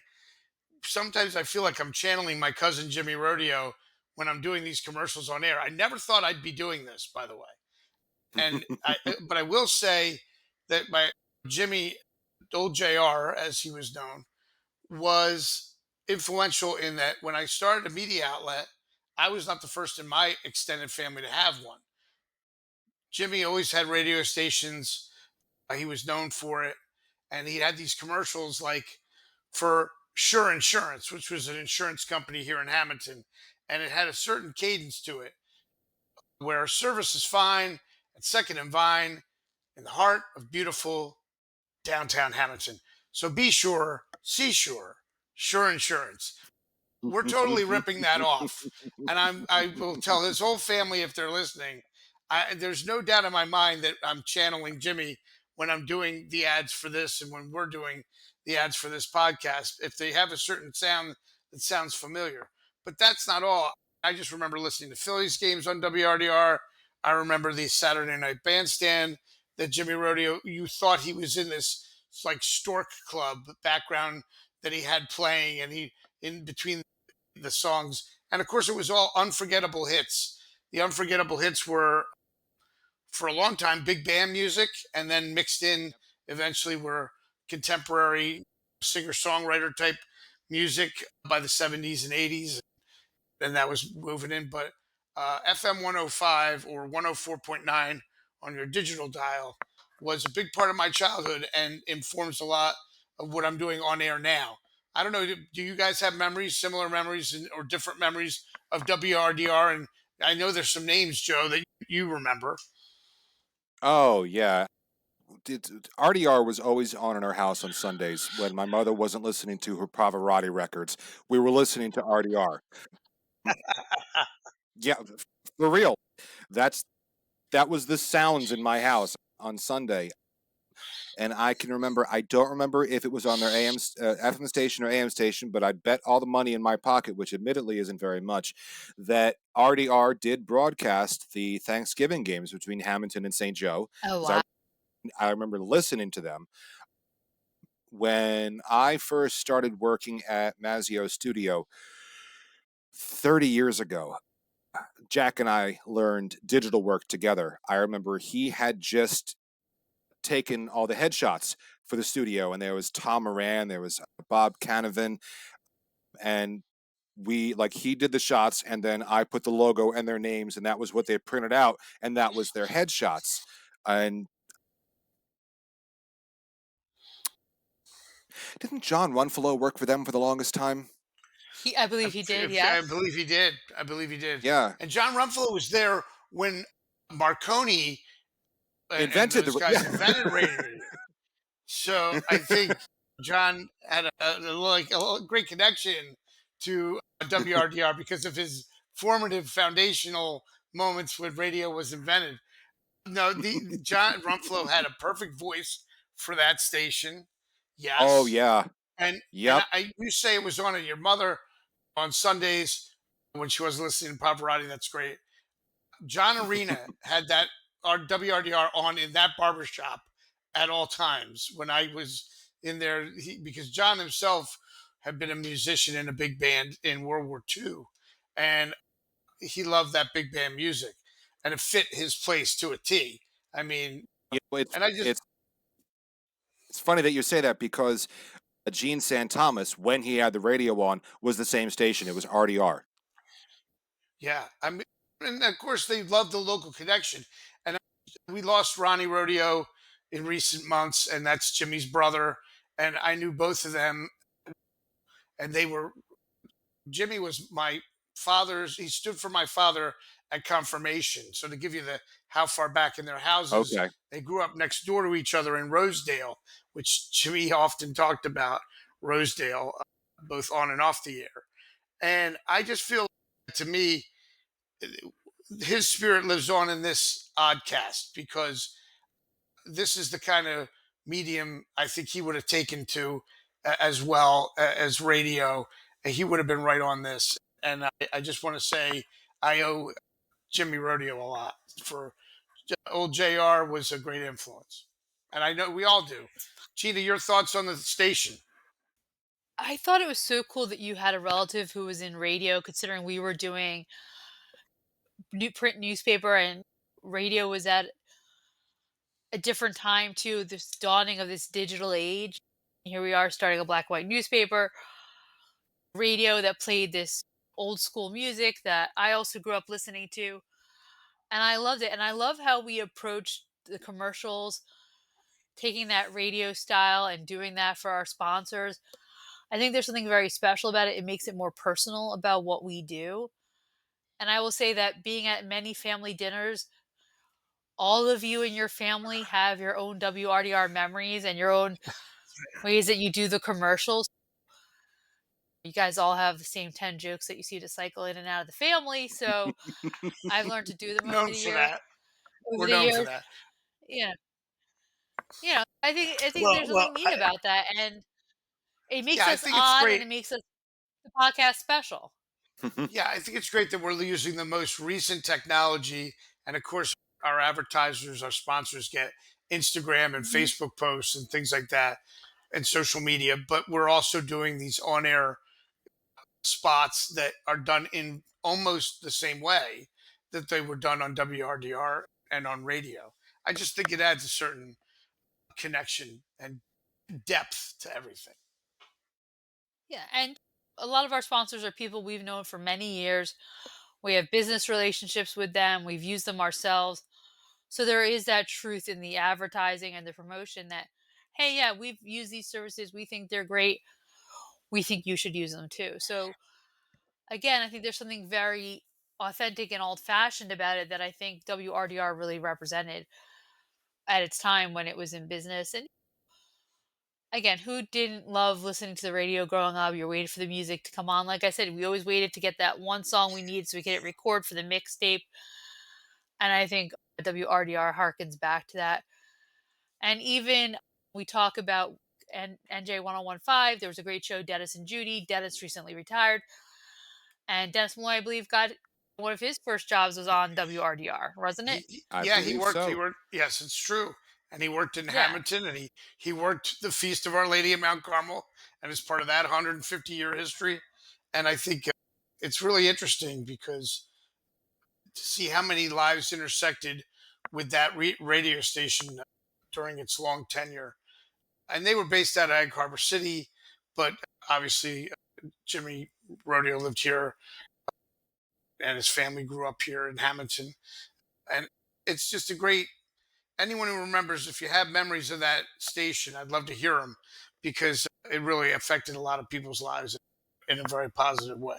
[SPEAKER 3] sometimes I feel like I'm channeling my cousin Jimmy Rodeo when I'm doing these commercials on air. I never thought I'd be doing this, by the way. But I will say that my Jimmy, old JR, as he was known, was influential in that when I started a media outlet, I was not the first in my extended family to have one. Jimmy always had radio stations. He was known for it. And he had these commercials like for Sure Insurance, which was an insurance company here in Hammonton. And it had a certain cadence to it where service is fine at Second and Vine in the heart of beautiful downtown Hammonton. So be sure, seashore, Sure Insurance. We're totally ripping that off. And I will tell his whole family if they're listening. There's no doubt in my mind that I'm channeling Jimmy when I'm doing the ads for this and when we're doing the ads for this podcast. If they have a certain sound that sounds familiar, but that's not all. I just remember listening to Phillies games on WRDR. I remember the Saturday Night Bandstand that Jimmy Rodeo. You thought he was in this like Stork Club background that he had playing, and he in between the songs. And of course, it was all unforgettable hits. The unforgettable hits were, for a long time, big band music, and then mixed in eventually were contemporary singer songwriter type music by the 70s and 80s. And that was moving in. But FM 105 or 104.9 on your digital dial was a big part of my childhood and informs a lot of what I'm doing on air now. I don't know. Do you guys have memories, similar memories, or different memories of WRDR? And I know there's some names, Joe, that you remember.
[SPEAKER 2] Oh, yeah. RDR was always on in our house on Sundays when my mother wasn't listening to her Pavarotti records. We were listening to RDR. Yeah, for real. That was the sounds in my house on Sunday. And I can remember, I don't remember if it was on their FM station or AM station, but I bet all the money in my pocket, which admittedly isn't very much, that RDR did broadcast the Thanksgiving games between Hammonton and St. Joe.
[SPEAKER 1] Oh,
[SPEAKER 2] 'Cause
[SPEAKER 1] wow.
[SPEAKER 2] I remember listening to them. When I first started working at Mazio Studio 30 years ago, Jack and I learned digital work together. I remember he had just taken all the headshots for the studio, and there was Tom Moran, there was Bob Canavan, and he did the shots, and then I put the logo and their names, and that was what they printed out, and that was their headshots. And didn't John Runfellow work for them for the longest time?
[SPEAKER 1] I believe he did.
[SPEAKER 3] I
[SPEAKER 1] Yes.
[SPEAKER 3] believe he did. I believe he did.
[SPEAKER 2] Yeah,
[SPEAKER 3] And John Rumflow was there when Marconi and
[SPEAKER 2] invented
[SPEAKER 3] those
[SPEAKER 2] the
[SPEAKER 3] guys
[SPEAKER 2] yeah.
[SPEAKER 3] invented radio. So I think John had a great connection to WRDR because of his formative foundational moments when radio was invented. No, the John Rumflow had a perfect voice for that station.
[SPEAKER 2] Oh
[SPEAKER 3] Yes,
[SPEAKER 2] yeah,
[SPEAKER 3] and
[SPEAKER 2] yep.
[SPEAKER 3] you say it was on at your mother on Sundays when she wasn't listening to Pavarotti. That's great. John Arena had that our WRDR on in that barbershop at all times when I was in there because John himself had been a musician in a big band in World War II, and he loved that big band music, and it fit his place to a T. I mean,
[SPEAKER 2] It's
[SPEAKER 3] and I just
[SPEAKER 2] it's funny that you say that because Gene San Thomas, when he had the radio on, was the same station. It was RDR.
[SPEAKER 3] yeah, I mean, and of course they love the local connection, and we lost Ronnie Rodeo in recent months, and that's Jimmy's brother, and I knew both of them, and they were Jimmy was my father's. He stood for my father at confirmation. So to give you the how far back in their houses,
[SPEAKER 2] Okay.
[SPEAKER 3] they grew up next door to each other in Rosedale, which Jimmy often talked about Rosedale, both on and off the air. And I just feel, to me, his spirit lives on in this oddcast because this is the kind of medium I think he would have taken to as well as radio. And he would have been right on this. And I just want to say I owe Jimmy Rodeo a lot for old JR was a great influence. And I know we all do. Gina, your thoughts on the station?
[SPEAKER 1] I thought it was so cool that you had a relative who was in radio, considering we were doing new print newspaper and radio was at a different time too, this dawning of this digital age. Here we are starting a black and white newspaper, radio that played this old school music that I also grew up listening to. And I loved it. And I love how we approached the commercials, taking that radio style and doing that for our sponsors. I think there's something very special about it. It makes it more personal about what we do. And I will say that being at many family dinners, all of you and your family have your own WRDR memories and your own ways that you do the commercials. You guys all have the same 10 jokes that you see to cycle in and out of the family. So I've learned to do them over
[SPEAKER 3] Known
[SPEAKER 1] the
[SPEAKER 3] for
[SPEAKER 1] years.
[SPEAKER 3] that.
[SPEAKER 1] Over
[SPEAKER 3] We're
[SPEAKER 1] the
[SPEAKER 3] known for
[SPEAKER 1] years,
[SPEAKER 3] that.
[SPEAKER 1] yeah, I think
[SPEAKER 3] Well,
[SPEAKER 1] there's something neat about that, and it makes
[SPEAKER 3] yeah, I
[SPEAKER 1] us
[SPEAKER 3] think it's
[SPEAKER 1] odd, and
[SPEAKER 3] great.
[SPEAKER 1] it makes us the podcast special.
[SPEAKER 3] Yeah, I think it's great that we're using the most recent technology. And of course, our advertisers, our sponsors get Instagram and
[SPEAKER 1] Mhm.
[SPEAKER 3] Facebook posts and things like that and social media. But we're also doing these on air spots that are done in almost the same way that they were done on WRDR and on radio. I just think it adds a certain connection and depth to everything.
[SPEAKER 1] Yeah, and a lot of our sponsors are people we've known for many years. We have business relationships with them. We've used them ourselves. So there is that truth in the advertising and the promotion that, hey, yeah, we've used these services. We think they're great. We think you should use them too. So again, I think there's something very authentic and old fashioned about it that I think WRDR really represented at its time when it was in business. And again, who didn't love listening to the radio growing up? You're waiting for the music to come on. Like I said, we always waited to get that one song we needed so we could hit record for the mixtape. And I think WRDR harkens back to that. And even we talk about NJ 1015, there was a great show, Dennis and Judy. Dennis recently retired. And Dennis Malloy, I believe, got one of his first jobs was on WRDR, wasn't it?
[SPEAKER 2] I
[SPEAKER 3] Yeah, he
[SPEAKER 2] believe
[SPEAKER 3] worked. He
[SPEAKER 2] so.
[SPEAKER 3] worked. Yes, it's true. And he worked in
[SPEAKER 1] Yeah.
[SPEAKER 3] Hammonton, and he worked the Feast of Our Lady of Mount Carmel, and as part of that 150-year history. And I think it's really interesting because to see how many lives intersected with that radio station during its long tenure. And they were based out of Egg Harbor City, but obviously Jimmy Rodeo lived here, and his family grew up here in Hammonton. And it's just a great, anyone who remembers, if you have memories of that station, I'd love to hear them, because it really affected a lot of people's lives in a very positive way.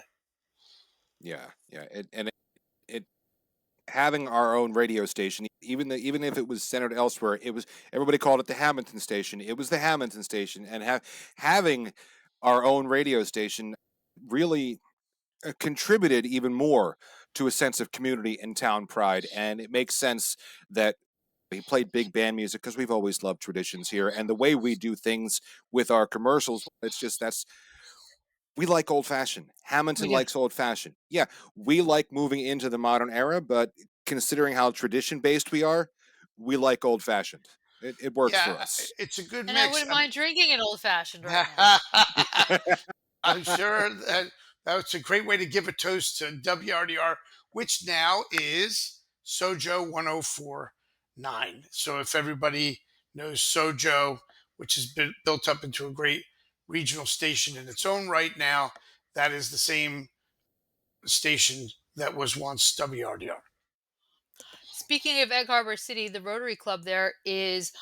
[SPEAKER 2] Yeah, yeah, it having our own radio station, even if it was centered elsewhere, it was everybody called it the Hammonton station. It was the Hammonton station, and having our own radio station really contributed even more to a sense of community and town pride. And it makes sense that he played big band music because we've always loved traditions here, and the way we do things with our commercials, it's just that's we like old fashioned.
[SPEAKER 1] We
[SPEAKER 2] Hammonton
[SPEAKER 1] do.
[SPEAKER 2] likes old fashioned. Yeah, we like moving into the modern era, but considering how tradition based we are, we like old fashioned. It works
[SPEAKER 3] Yeah,
[SPEAKER 2] for us.
[SPEAKER 3] it's a good
[SPEAKER 1] And I
[SPEAKER 3] mix.
[SPEAKER 1] wouldn't mind drinking an old fashioned right now.
[SPEAKER 3] I'm sure that's a great way to give a toast to WRDR, which now is Sojo 1049. So if everybody knows Sojo, which has been built up into a great regional station in its own right now, that is the same station that was once WRDR.
[SPEAKER 1] Speaking of Egg Harbor City, the Rotary Club there is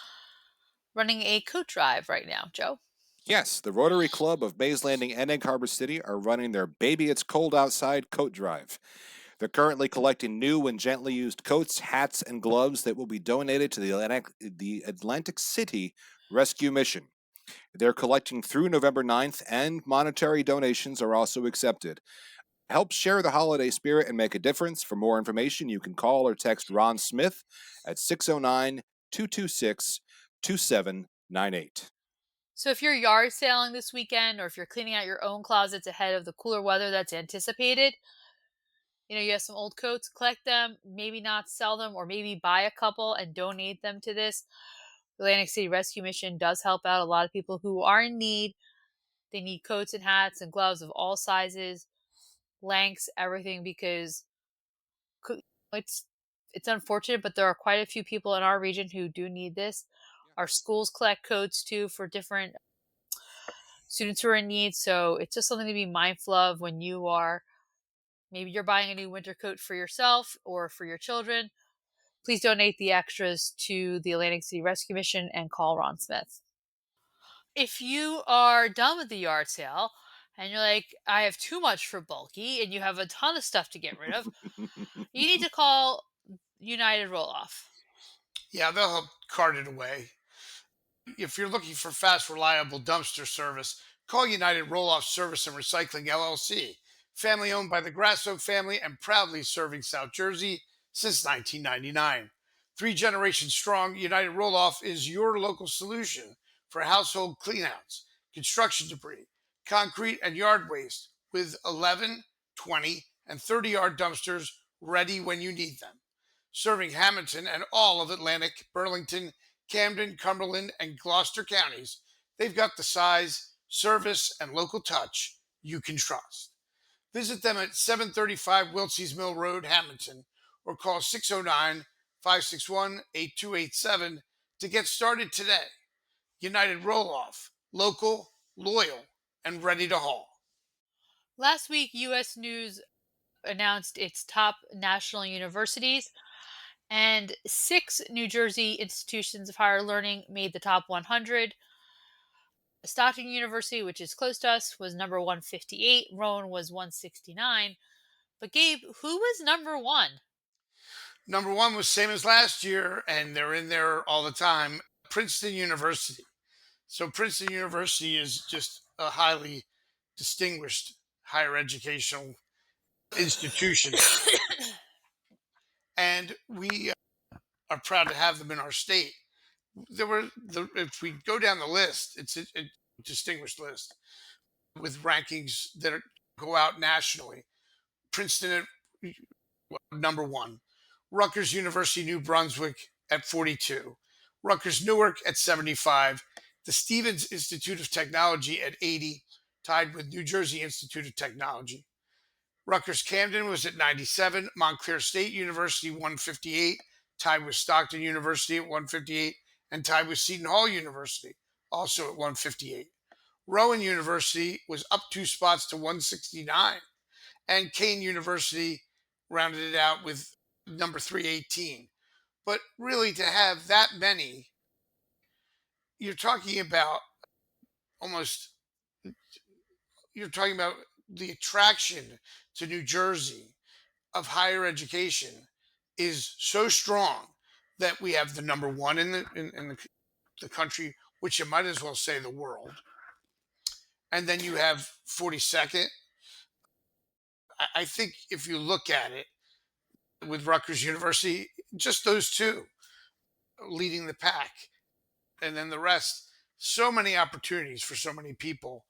[SPEAKER 1] running a coat drive right now, Joe.
[SPEAKER 2] Yes, the Rotary Club of Mays Landing and Egg Harbor City are running their Baby It's Cold Outside coat drive. They're currently collecting new and gently used coats, hats, and gloves that will be donated to the Atlantic City Rescue Mission. They're collecting through November 9th, and monetary donations are also accepted. Help share the holiday spirit and make a difference. For more information, you can call or text Ron Smith at 609 226 2798.
[SPEAKER 1] So if you're yard sailing this weekend, or if you're cleaning out your own closets ahead of the cooler weather that's anticipated, you have some old coats, collect them, maybe not sell them, or maybe buy a couple and donate them to this. The Atlantic City Rescue Mission does help out a lot of people who are in need. They need coats and hats and gloves of all sizes, lengths, everything, because co- it's it's unfortunate, but there are quite a few people in our region who do need this. Our schools collect coats too for different students who are in need, so it's just something to be mindful of when you are, maybe you're buying a new winter coat for yourself or for your children. Please donate the extras to the Atlantic City Rescue Mission and call Ron Smith. If you are done with the yard sale and you're like, I have too much for bulky and you have a ton of stuff to get rid of, you need to call United Roll Off.
[SPEAKER 3] Yeah, they'll help cart it away. If you're looking for fast, reliable dumpster service, call United Roll-Off Service and Recycling LLC. Family owned by the Grasso family and proudly serving South Jersey since 1999. 3 generations strong, United Roll-Off is your local solution for household cleanouts, construction debris, concrete, and yard waste, with 11, 20, and 30-yard dumpsters ready when you need them. Serving Hammonton and all of Atlantic, Burlington, Camden, Cumberland, and Gloucester counties, they've got the size, service, and local touch you can trust. Visit them at 735 Wiltsey's Mill Road, Hammonton, or call 609 561 8287 to get started today. United Roll Off, local, loyal, and ready to haul.
[SPEAKER 1] Last week, U.S. News announced its top national universities, and 6 New Jersey institutions of higher learning made the top 100. Stockton University, which is close to us, was number 158. Rowan was 169. But Gabe, who was number 1?
[SPEAKER 3] Number one was same as last year, and they're in there all the time, Princeton University. So Princeton University is just a highly distinguished higher educational institution, and we are proud to have them in our state. If we go down the list, it's a distinguished list with rankings go out nationally. Princeton at number one, Rutgers University New Brunswick at 42, Rutgers Newark at 75, the Stevens Institute of Technology at 80, tied with New Jersey Institute of Technology. Rutgers Camden was at 97, Montclair State University 158, tied with Stockton University at 158, and tied with Seton Hall University, also at 158. Rowan University was up 2 spots to 169, and Kane University rounded it out with number 318. But really, to have that many, you're talking about almost, you're talking about the attraction to New Jersey of higher education is so strong that we have the number one in the country, which you might as well say the world, and then you have 42nd. I think if you look at it with Rutgers University, just those two leading the pack, and then the rest. So many opportunities for so many people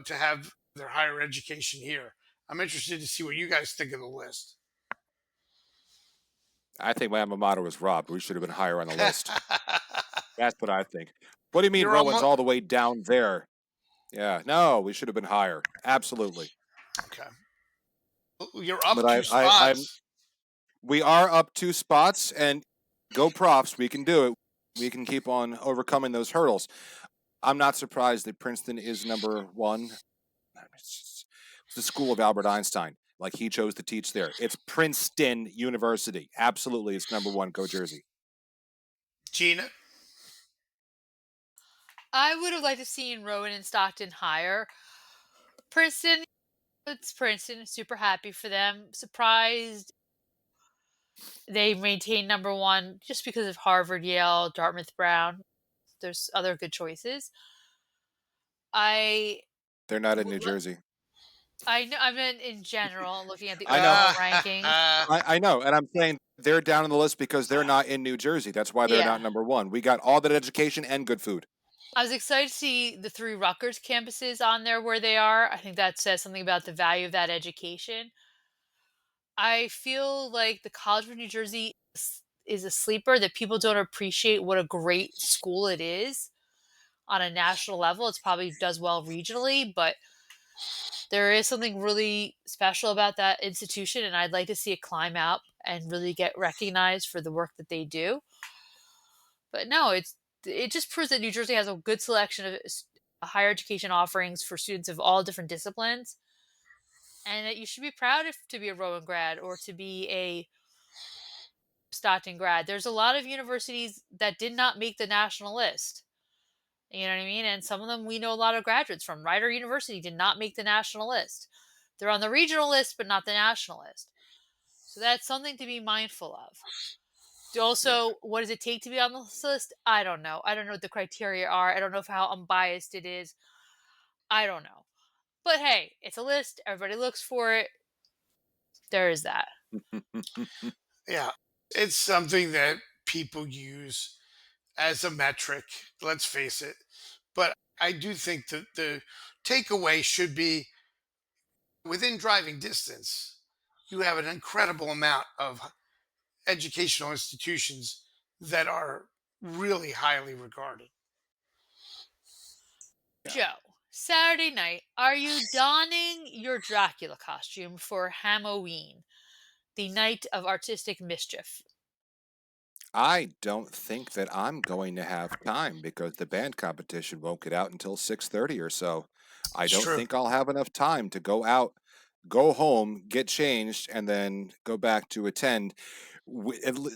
[SPEAKER 3] to have their higher education here. I'm interested to see what you guys think of the list.
[SPEAKER 2] I think my alma mater was robbed. We should have been higher on the list. That's what I think. What do you mean
[SPEAKER 3] You're
[SPEAKER 2] Rowan's
[SPEAKER 3] almost
[SPEAKER 2] all the way down there? Yeah, no, we should have been higher. Absolutely.
[SPEAKER 3] okay. You're up
[SPEAKER 2] But
[SPEAKER 3] two spots.
[SPEAKER 2] we are up 2 spots, and go Profs. We can do it. We can keep on overcoming those hurdles. I'm not surprised that Princeton is number one. It's the school of Albert Einstein. Like, he chose to teach there. It's Princeton University. Absolutely, it's number one. Go Jersey.
[SPEAKER 3] Gina,
[SPEAKER 1] I would have liked to seen Rowan and Stockton higher. Princeton, it's Princeton. Super happy for them. Surprised they maintain number one just because of Harvard, Yale, Dartmouth, Brown. There's other good choices. I
[SPEAKER 2] They're not in
[SPEAKER 1] would
[SPEAKER 2] New
[SPEAKER 1] li-
[SPEAKER 2] Jersey.
[SPEAKER 1] I know. I mean, in general, looking at the
[SPEAKER 2] I know.
[SPEAKER 1] overall rankings.
[SPEAKER 2] I know, and I'm saying they're down on the list because they're not in New Jersey. That's why they're
[SPEAKER 1] Yeah.
[SPEAKER 2] not number one. We got all that education and good food.
[SPEAKER 1] I was excited to see the three Rutgers campuses on there where they are. I think that says something about the value of that education. I feel like the College of New Jersey is a sleeper that people don't appreciate what a great school it is on a national level. It's probably does well regionally, but there is something really special about that institution, and I'd like to see it climb out and really get recognized for the work that they do. But no, it just proves that New Jersey has a good selection of higher education offerings for students of all different disciplines, and that you should be proud to be a Rowan grad or to be a Stockton grad. There's a lot of universities that did not make the national list. You know what I mean? And some of them we know a lot of graduates from. Rider University did not make the national list. They're on the regional list, but not the national list. So that's something to be mindful of. Also, what does it take to be on this list? I don't know. I don't know what the criteria are. I don't know how unbiased it is. I don't know. But hey, it's a list. Everybody looks for it. There is that.
[SPEAKER 3] yeah, it's something that people use as a metric. Let's face it. But I do think that the takeaway should be within driving distance, you have an incredible amount of educational institutions that are really highly regarded.
[SPEAKER 2] Yeah.
[SPEAKER 1] Joe, Saturday night, are you donning your Dracula costume for Hamm-o-ween, the night of artistic mischief?
[SPEAKER 2] I don't think that I'm going to have time because the band competition won't get out until 6:30 or so. I
[SPEAKER 3] It's
[SPEAKER 2] don't
[SPEAKER 3] true.
[SPEAKER 2] think I'll have enough time to go out, go home, get changed, and then go back to attend,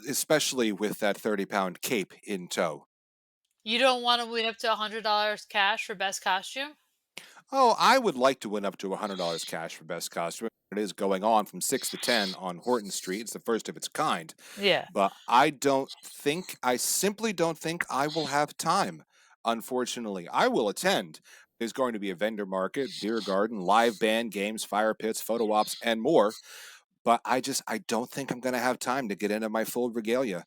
[SPEAKER 2] especially with that 30-pound cape in tow.
[SPEAKER 1] You don't want to win up to $100 cash for best costume?
[SPEAKER 2] Oh, I would like to win up to $100 cash for best costume. It is going on from 6 to 10 on Horton Street. It's the first of its kind.
[SPEAKER 1] Yeah.
[SPEAKER 2] But I simply don't think I will have time. Unfortunately, I will attend. There's going to be a vendor market, beer garden, live band, games, fire pits, photo ops, and more. But I don't think I'm going to have time to get into my full regalia.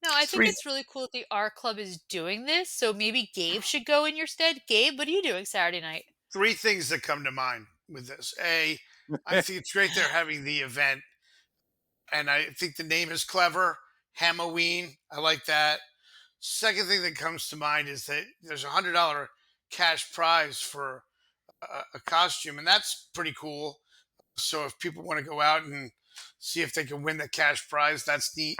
[SPEAKER 1] No, I think
[SPEAKER 3] Three
[SPEAKER 1] it's really cool that the art club is doing this. So maybe Gabe should go in your stead. Gabe, what are you doing Saturday night?
[SPEAKER 3] three things that come to mind with this. I think it's great they're having the event, and I think the name is clever. Hamm-o-ween. I like that. Second thing that comes to mind is that there's $100 cash prize for a costume, and that's pretty cool. So if people want to go out and see if they can win the cash prize, that's neat.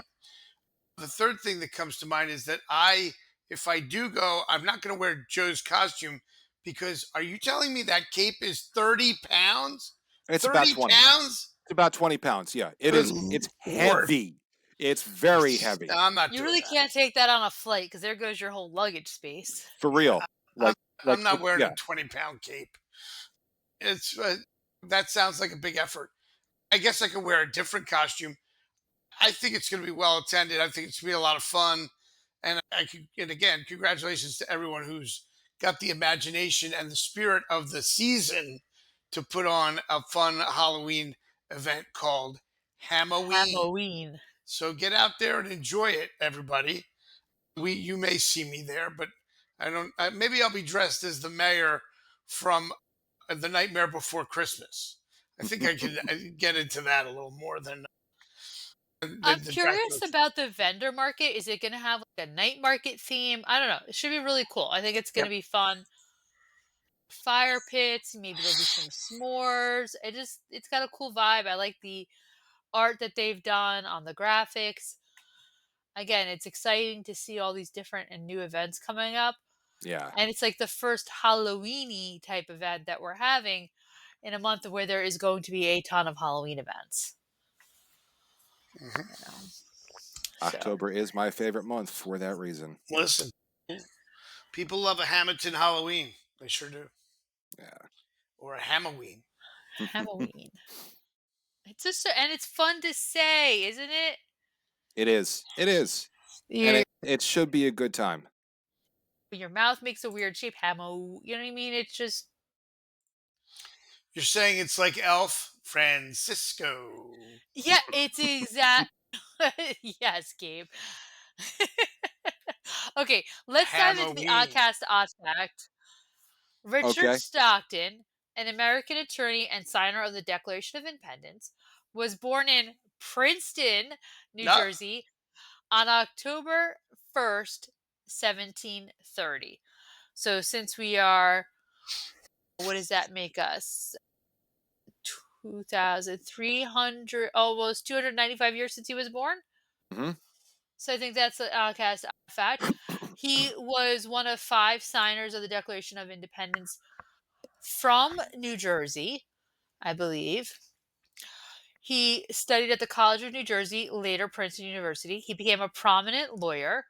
[SPEAKER 3] The third thing that comes to mind is that if I do go, I'm not going to wear Joe's costume Because are you telling me that cape is 30 pounds?
[SPEAKER 2] It's about
[SPEAKER 3] 30
[SPEAKER 2] 20.
[SPEAKER 3] pounds?
[SPEAKER 2] It's about 20 pounds. Yeah, it
[SPEAKER 3] Good
[SPEAKER 2] is. It's
[SPEAKER 3] Lord.
[SPEAKER 2] heavy. It's very heavy.
[SPEAKER 3] I'm not
[SPEAKER 1] You
[SPEAKER 3] doing
[SPEAKER 1] really
[SPEAKER 3] that.
[SPEAKER 1] can't take that on a flight because there goes your whole luggage space.
[SPEAKER 2] For
[SPEAKER 3] Yeah,
[SPEAKER 2] real.
[SPEAKER 3] I'm,
[SPEAKER 2] Like
[SPEAKER 3] I'm not
[SPEAKER 2] it,
[SPEAKER 3] wearing
[SPEAKER 2] yeah,
[SPEAKER 3] a 20-pound cape. It's that sounds like a big effort. I guess I could wear a different costume. I think it's going to be well attended. I think it's going to be a lot of fun. And again, congratulations to everyone who's got the imagination and the spirit of the season to put on a fun Halloween event called Hamm-o-ween.
[SPEAKER 1] Hamm-o-ween.
[SPEAKER 3] So get out there and enjoy it, everybody. You may see me there, but I don't. Maybe I'll be dressed as the mayor from The Nightmare Before Christmas. I think I can get into that a little more than
[SPEAKER 1] I'm
[SPEAKER 3] the
[SPEAKER 1] curious
[SPEAKER 3] decoration.
[SPEAKER 1] about the vendor market. Is it going to have like a night market theme? I don't know. It should be really cool. I think it's going to
[SPEAKER 3] Yep.
[SPEAKER 1] be fun. Fire pits, maybe there'll be some s'mores. It's got a cool vibe. I like the art that they've done on the graphics. Again, it's exciting to see all these different and new events coming up.
[SPEAKER 2] yeah,
[SPEAKER 1] And it's like the first Halloweeny type event that we're having in a month where there is going to be a ton of Halloween events.
[SPEAKER 3] Mhm.
[SPEAKER 1] You know. So
[SPEAKER 2] October is my favorite month for that reason.
[SPEAKER 3] Listen, people love a Hammonton Halloween. They sure do.
[SPEAKER 2] Yeah.
[SPEAKER 3] Or a Hamm-o-ween.
[SPEAKER 1] Halloween. It's just and it's fun to say, isn't it?
[SPEAKER 2] It is. It is. And
[SPEAKER 1] Yeah.
[SPEAKER 2] it should be a good time.
[SPEAKER 1] Your mouth makes a weird shape, Hamo. You know what I mean? It's just
[SPEAKER 3] You're saying it's like Elf Francisco.
[SPEAKER 1] yeah, it's exact. Yes, Gabe. Okay, let's dive into the
[SPEAKER 3] Hamm-o-ween.
[SPEAKER 1] Oddcast Oddfact. Richard
[SPEAKER 2] Okay.
[SPEAKER 1] Stockton, an American attorney and signer of the Declaration of Independence, was born in Princeton, New
[SPEAKER 3] No.
[SPEAKER 1] Jersey, on October 1st, 1730. So since we are, what does that make us? 2,300, almost 295 years since he was born.
[SPEAKER 2] Hmm.
[SPEAKER 1] So I think that's an outcast fact. He was one of five signers of the Declaration of Independence from New Jersey, I believe. He studied at the College of New Jersey, later Princeton University. He became a prominent lawyer.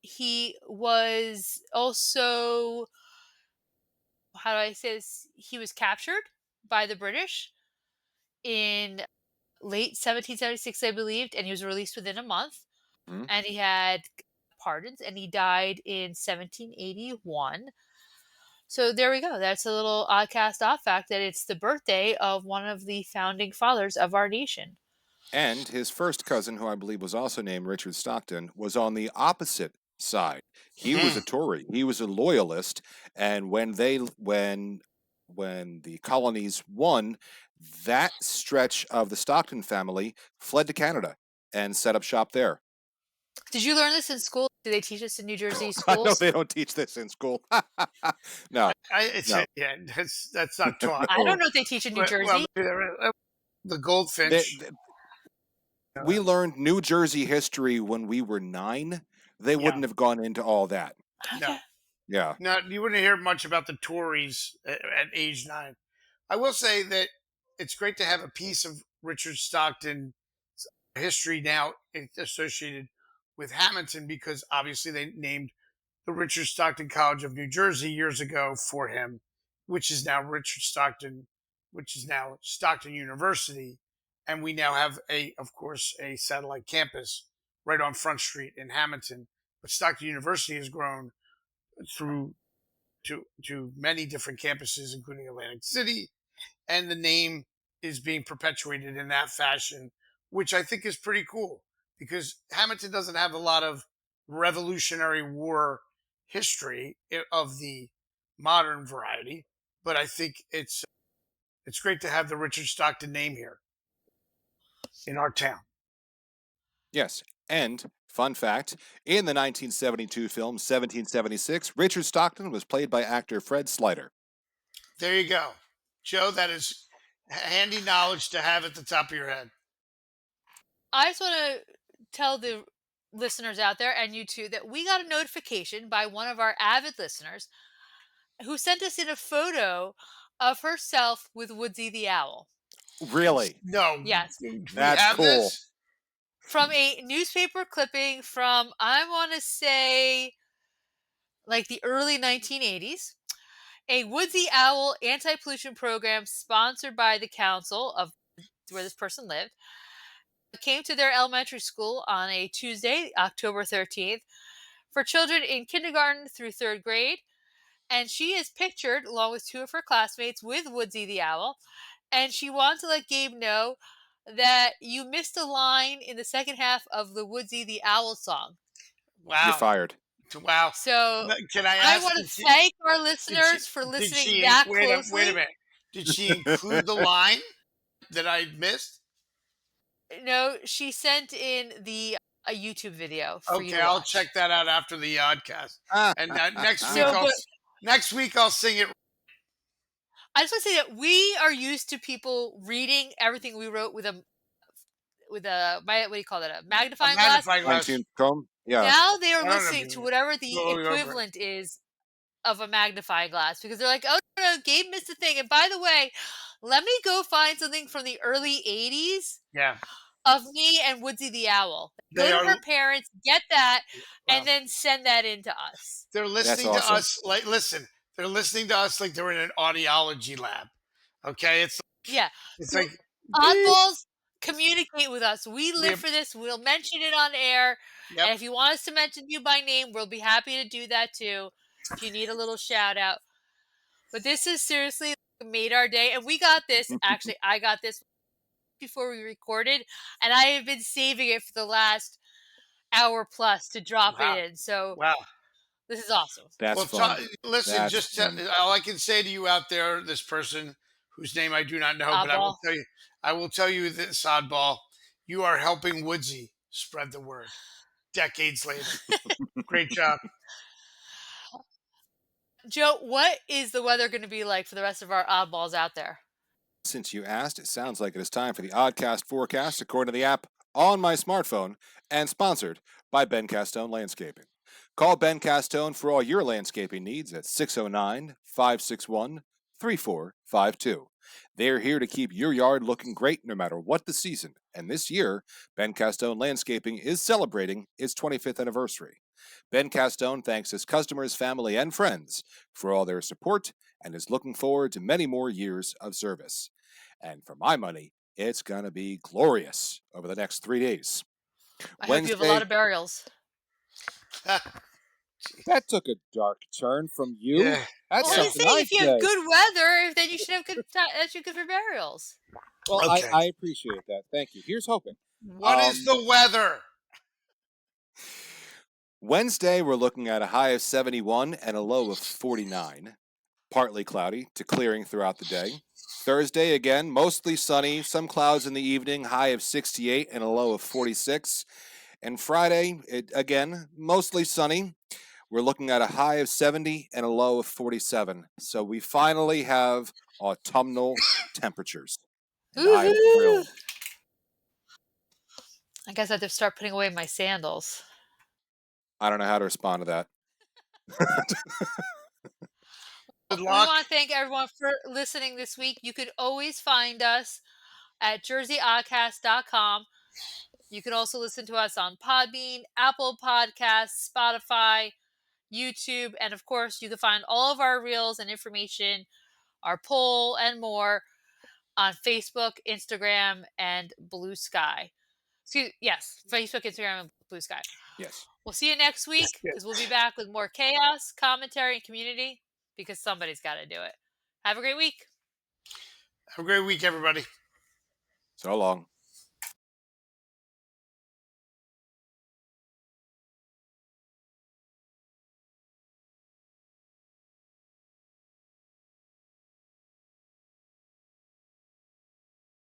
[SPEAKER 1] He was also, how do I say this? He was captured by the British in late 1776, I believed, and he was released within a month.
[SPEAKER 2] Hmm.
[SPEAKER 1] And he had pardons, and he died in 1781. So there we go. That's a little oddcast off fact that it's the birthday of one of the founding fathers of our nation.
[SPEAKER 2] And his first cousin, who I believe was also named Richard Stockton, was on the opposite side. He was a
[SPEAKER 3] Mhm.
[SPEAKER 2] Tory. He was a loyalist. And when the colonies won, that stretch of the Stockton family fled to Canada and set up shop there.
[SPEAKER 1] Did you learn this in school? Do they teach us in New Jersey
[SPEAKER 2] I know
[SPEAKER 1] schools?
[SPEAKER 2] they don't teach this in school. No,
[SPEAKER 3] It's
[SPEAKER 2] no.
[SPEAKER 3] yeah, that's not taught.
[SPEAKER 1] I don't
[SPEAKER 2] No.
[SPEAKER 1] know if they teach in New
[SPEAKER 3] Well,
[SPEAKER 1] Jersey.
[SPEAKER 3] the
[SPEAKER 2] They,
[SPEAKER 3] goldfinch.
[SPEAKER 2] we learned New Jersey history when we were 9. They
[SPEAKER 3] Yeah,
[SPEAKER 2] wouldn't have gone into all that.
[SPEAKER 3] no,
[SPEAKER 1] Okay.
[SPEAKER 2] Yeah.
[SPEAKER 3] no, you wouldn't hear much about the Tories at age 9. I will say that it's great to have a piece of Richard Stockton history now associated with Hammonton because obviously they named the Richard Stockton College of New Jersey years ago for him, which is now Richard Stockton, which is now Stockton University. And we now have of course, a satellite campus right on Front Street in Hammonton. But Stockton University has grown through to many different campuses, including Atlantic City, and the name is being perpetuated in that fashion, which I think is pretty cool because Hammonton doesn't have a lot of Revolutionary War history of the modern variety, but I think it's great to have the Richard Stockton name here in our town.
[SPEAKER 2] Yes. And fun fact, in the 1972 film 1776, Richard Stockton was played by actor Fred Slider.
[SPEAKER 3] There you go, Joe. That is handy knowledge to have at the top of your head.
[SPEAKER 1] I just want to tell the listeners out there and you too that we got a notification by one of our avid listeners who sent us in a photo of herself with Woodsy the owl.
[SPEAKER 2] Really?
[SPEAKER 3] No,
[SPEAKER 1] Yes.
[SPEAKER 3] do we
[SPEAKER 2] That's
[SPEAKER 3] have
[SPEAKER 2] cool.
[SPEAKER 3] this?
[SPEAKER 1] From a newspaper clipping from, I want to say, like the early 1980s. A Woodsy Owl anti-pollution program sponsored by the council of where this person lived came to their elementary school on a Tuesday, October 13th, for children in kindergarten through third grade. And she is pictured along with two of her classmates with Woodsy the Owl. And she wants to let Gabe know that you missed a line in the second half of the Woodsy the Owl song.
[SPEAKER 2] You're
[SPEAKER 3] Wow.
[SPEAKER 2] fired.
[SPEAKER 3] Wow.
[SPEAKER 1] So
[SPEAKER 3] Can I
[SPEAKER 1] I
[SPEAKER 3] ask?
[SPEAKER 1] want to thank our
[SPEAKER 3] Did she?
[SPEAKER 1] listeners for
[SPEAKER 3] Did
[SPEAKER 1] listening
[SPEAKER 3] she?
[SPEAKER 1] that
[SPEAKER 3] Wait a
[SPEAKER 1] closely.
[SPEAKER 3] minute. Did she include the line that I missed?
[SPEAKER 1] No, she sent in a YouTube video for you
[SPEAKER 3] Okay,
[SPEAKER 1] to
[SPEAKER 3] I'll
[SPEAKER 1] watch.
[SPEAKER 3] check that out after the Oddcast. And next week,
[SPEAKER 1] So, but
[SPEAKER 3] next week I'll sing it.
[SPEAKER 1] I just want to say that we are used to people reading everything we wrote with a what do you call that? A magnifying glass.
[SPEAKER 3] Magnifying glass.
[SPEAKER 2] Fine-tuned comb? Yeah.
[SPEAKER 1] Now they are
[SPEAKER 3] I don't
[SPEAKER 1] listening
[SPEAKER 3] know.
[SPEAKER 1] to whatever the
[SPEAKER 3] Go over.
[SPEAKER 1] equivalent is of a magnifying glass because they're like, oh no, Gabe missed a thing. And by the way, let me go find something from the early '80s
[SPEAKER 3] Yeah.
[SPEAKER 1] of me and Woodsy the Owl.
[SPEAKER 3] They
[SPEAKER 1] Go
[SPEAKER 3] are.
[SPEAKER 1] to her parents, get that,
[SPEAKER 3] Wow.
[SPEAKER 1] and then send that in to us.
[SPEAKER 3] They're listening
[SPEAKER 2] That's
[SPEAKER 3] to
[SPEAKER 2] awesome.
[SPEAKER 3] us like listen. They're listening to us like they're in an audiology lab. Okay, it's
[SPEAKER 1] Yeah.
[SPEAKER 3] it's
[SPEAKER 1] So
[SPEAKER 3] like
[SPEAKER 1] oddballs, communicate with us. We live
[SPEAKER 3] have-
[SPEAKER 1] for this. We'll mention it on air.
[SPEAKER 3] Yep.
[SPEAKER 1] And if you want us to mention you by name, we'll be happy to do that too. If you need a little shout out. But this has seriously made our day. And we got this. Actually, I got this before we recorded. And I have been saving it for the last hour plus to drop
[SPEAKER 3] Wow.
[SPEAKER 1] it in. So
[SPEAKER 3] Wow.
[SPEAKER 1] this is awesome.
[SPEAKER 2] That's fun.
[SPEAKER 3] Listen,
[SPEAKER 2] That's fun.
[SPEAKER 3] all I can say to you out there, this person whose name I do not know, but
[SPEAKER 1] Oddball.
[SPEAKER 3] I will tell you this, oddball, you are helping Woodsy spread the word decades later. Great job.
[SPEAKER 1] Joe, what is the weather going to be like for the rest of our oddballs out there?
[SPEAKER 2] Since you asked, it sounds like it is time for the Oddcast Forecast according to the app on my smartphone and sponsored by Ben Castone Landscaping. Call Ben Castone for all your landscaping needs at 609-561-3452. They're here to keep your yard looking great no matter what the season. And this year, Ben Castone Landscaping is celebrating its 25th anniversary. Ben Castone thanks his customers, family, and friends for all their support and is looking forward to many more years of service. And for my money, it's going to be glorious over the next 3 days.
[SPEAKER 1] I hope you have a lot of burials.
[SPEAKER 2] That took a dark turn from you.
[SPEAKER 3] Yeah.
[SPEAKER 2] That's
[SPEAKER 1] Well, he's
[SPEAKER 2] something
[SPEAKER 1] saying
[SPEAKER 2] I
[SPEAKER 1] if you
[SPEAKER 2] say.
[SPEAKER 1] have good weather, then you should have good. That's good for burials.
[SPEAKER 2] Well,
[SPEAKER 3] Okay.
[SPEAKER 2] I appreciate that. Thank you. Here's hoping.
[SPEAKER 3] What is the weather?
[SPEAKER 2] Wednesday, we're looking at a high of 71 and a low of 49. Partly cloudy to clearing throughout the day. Thursday, again, mostly sunny, some clouds in the evening, high of 68 and a low of 46. And Friday, again, mostly sunny. We're looking at a high of 70 and a low of 47. So we finally have autumnal temperatures. And I'm thrilled.
[SPEAKER 1] I guess I have to start putting away my sandals.
[SPEAKER 2] I don't know how to respond to that.
[SPEAKER 3] Good
[SPEAKER 1] We
[SPEAKER 3] luck.
[SPEAKER 1] want to thank everyone for listening this week. You can always find us at jerseyoddcast.com. You can also listen to us on Podbean, Apple Podcasts, Spotify, YouTube, and of course, you can find all of our reels and information, our poll, and more on Facebook, Instagram, and Blue Sky. Yes, Facebook, Instagram, and Blue Sky.
[SPEAKER 2] Yes.
[SPEAKER 1] We'll see you next week because we'll be back with more chaos, commentary, and community because somebody's got to do it. Have a great week.
[SPEAKER 3] Have a great week, everybody.
[SPEAKER 2] So long.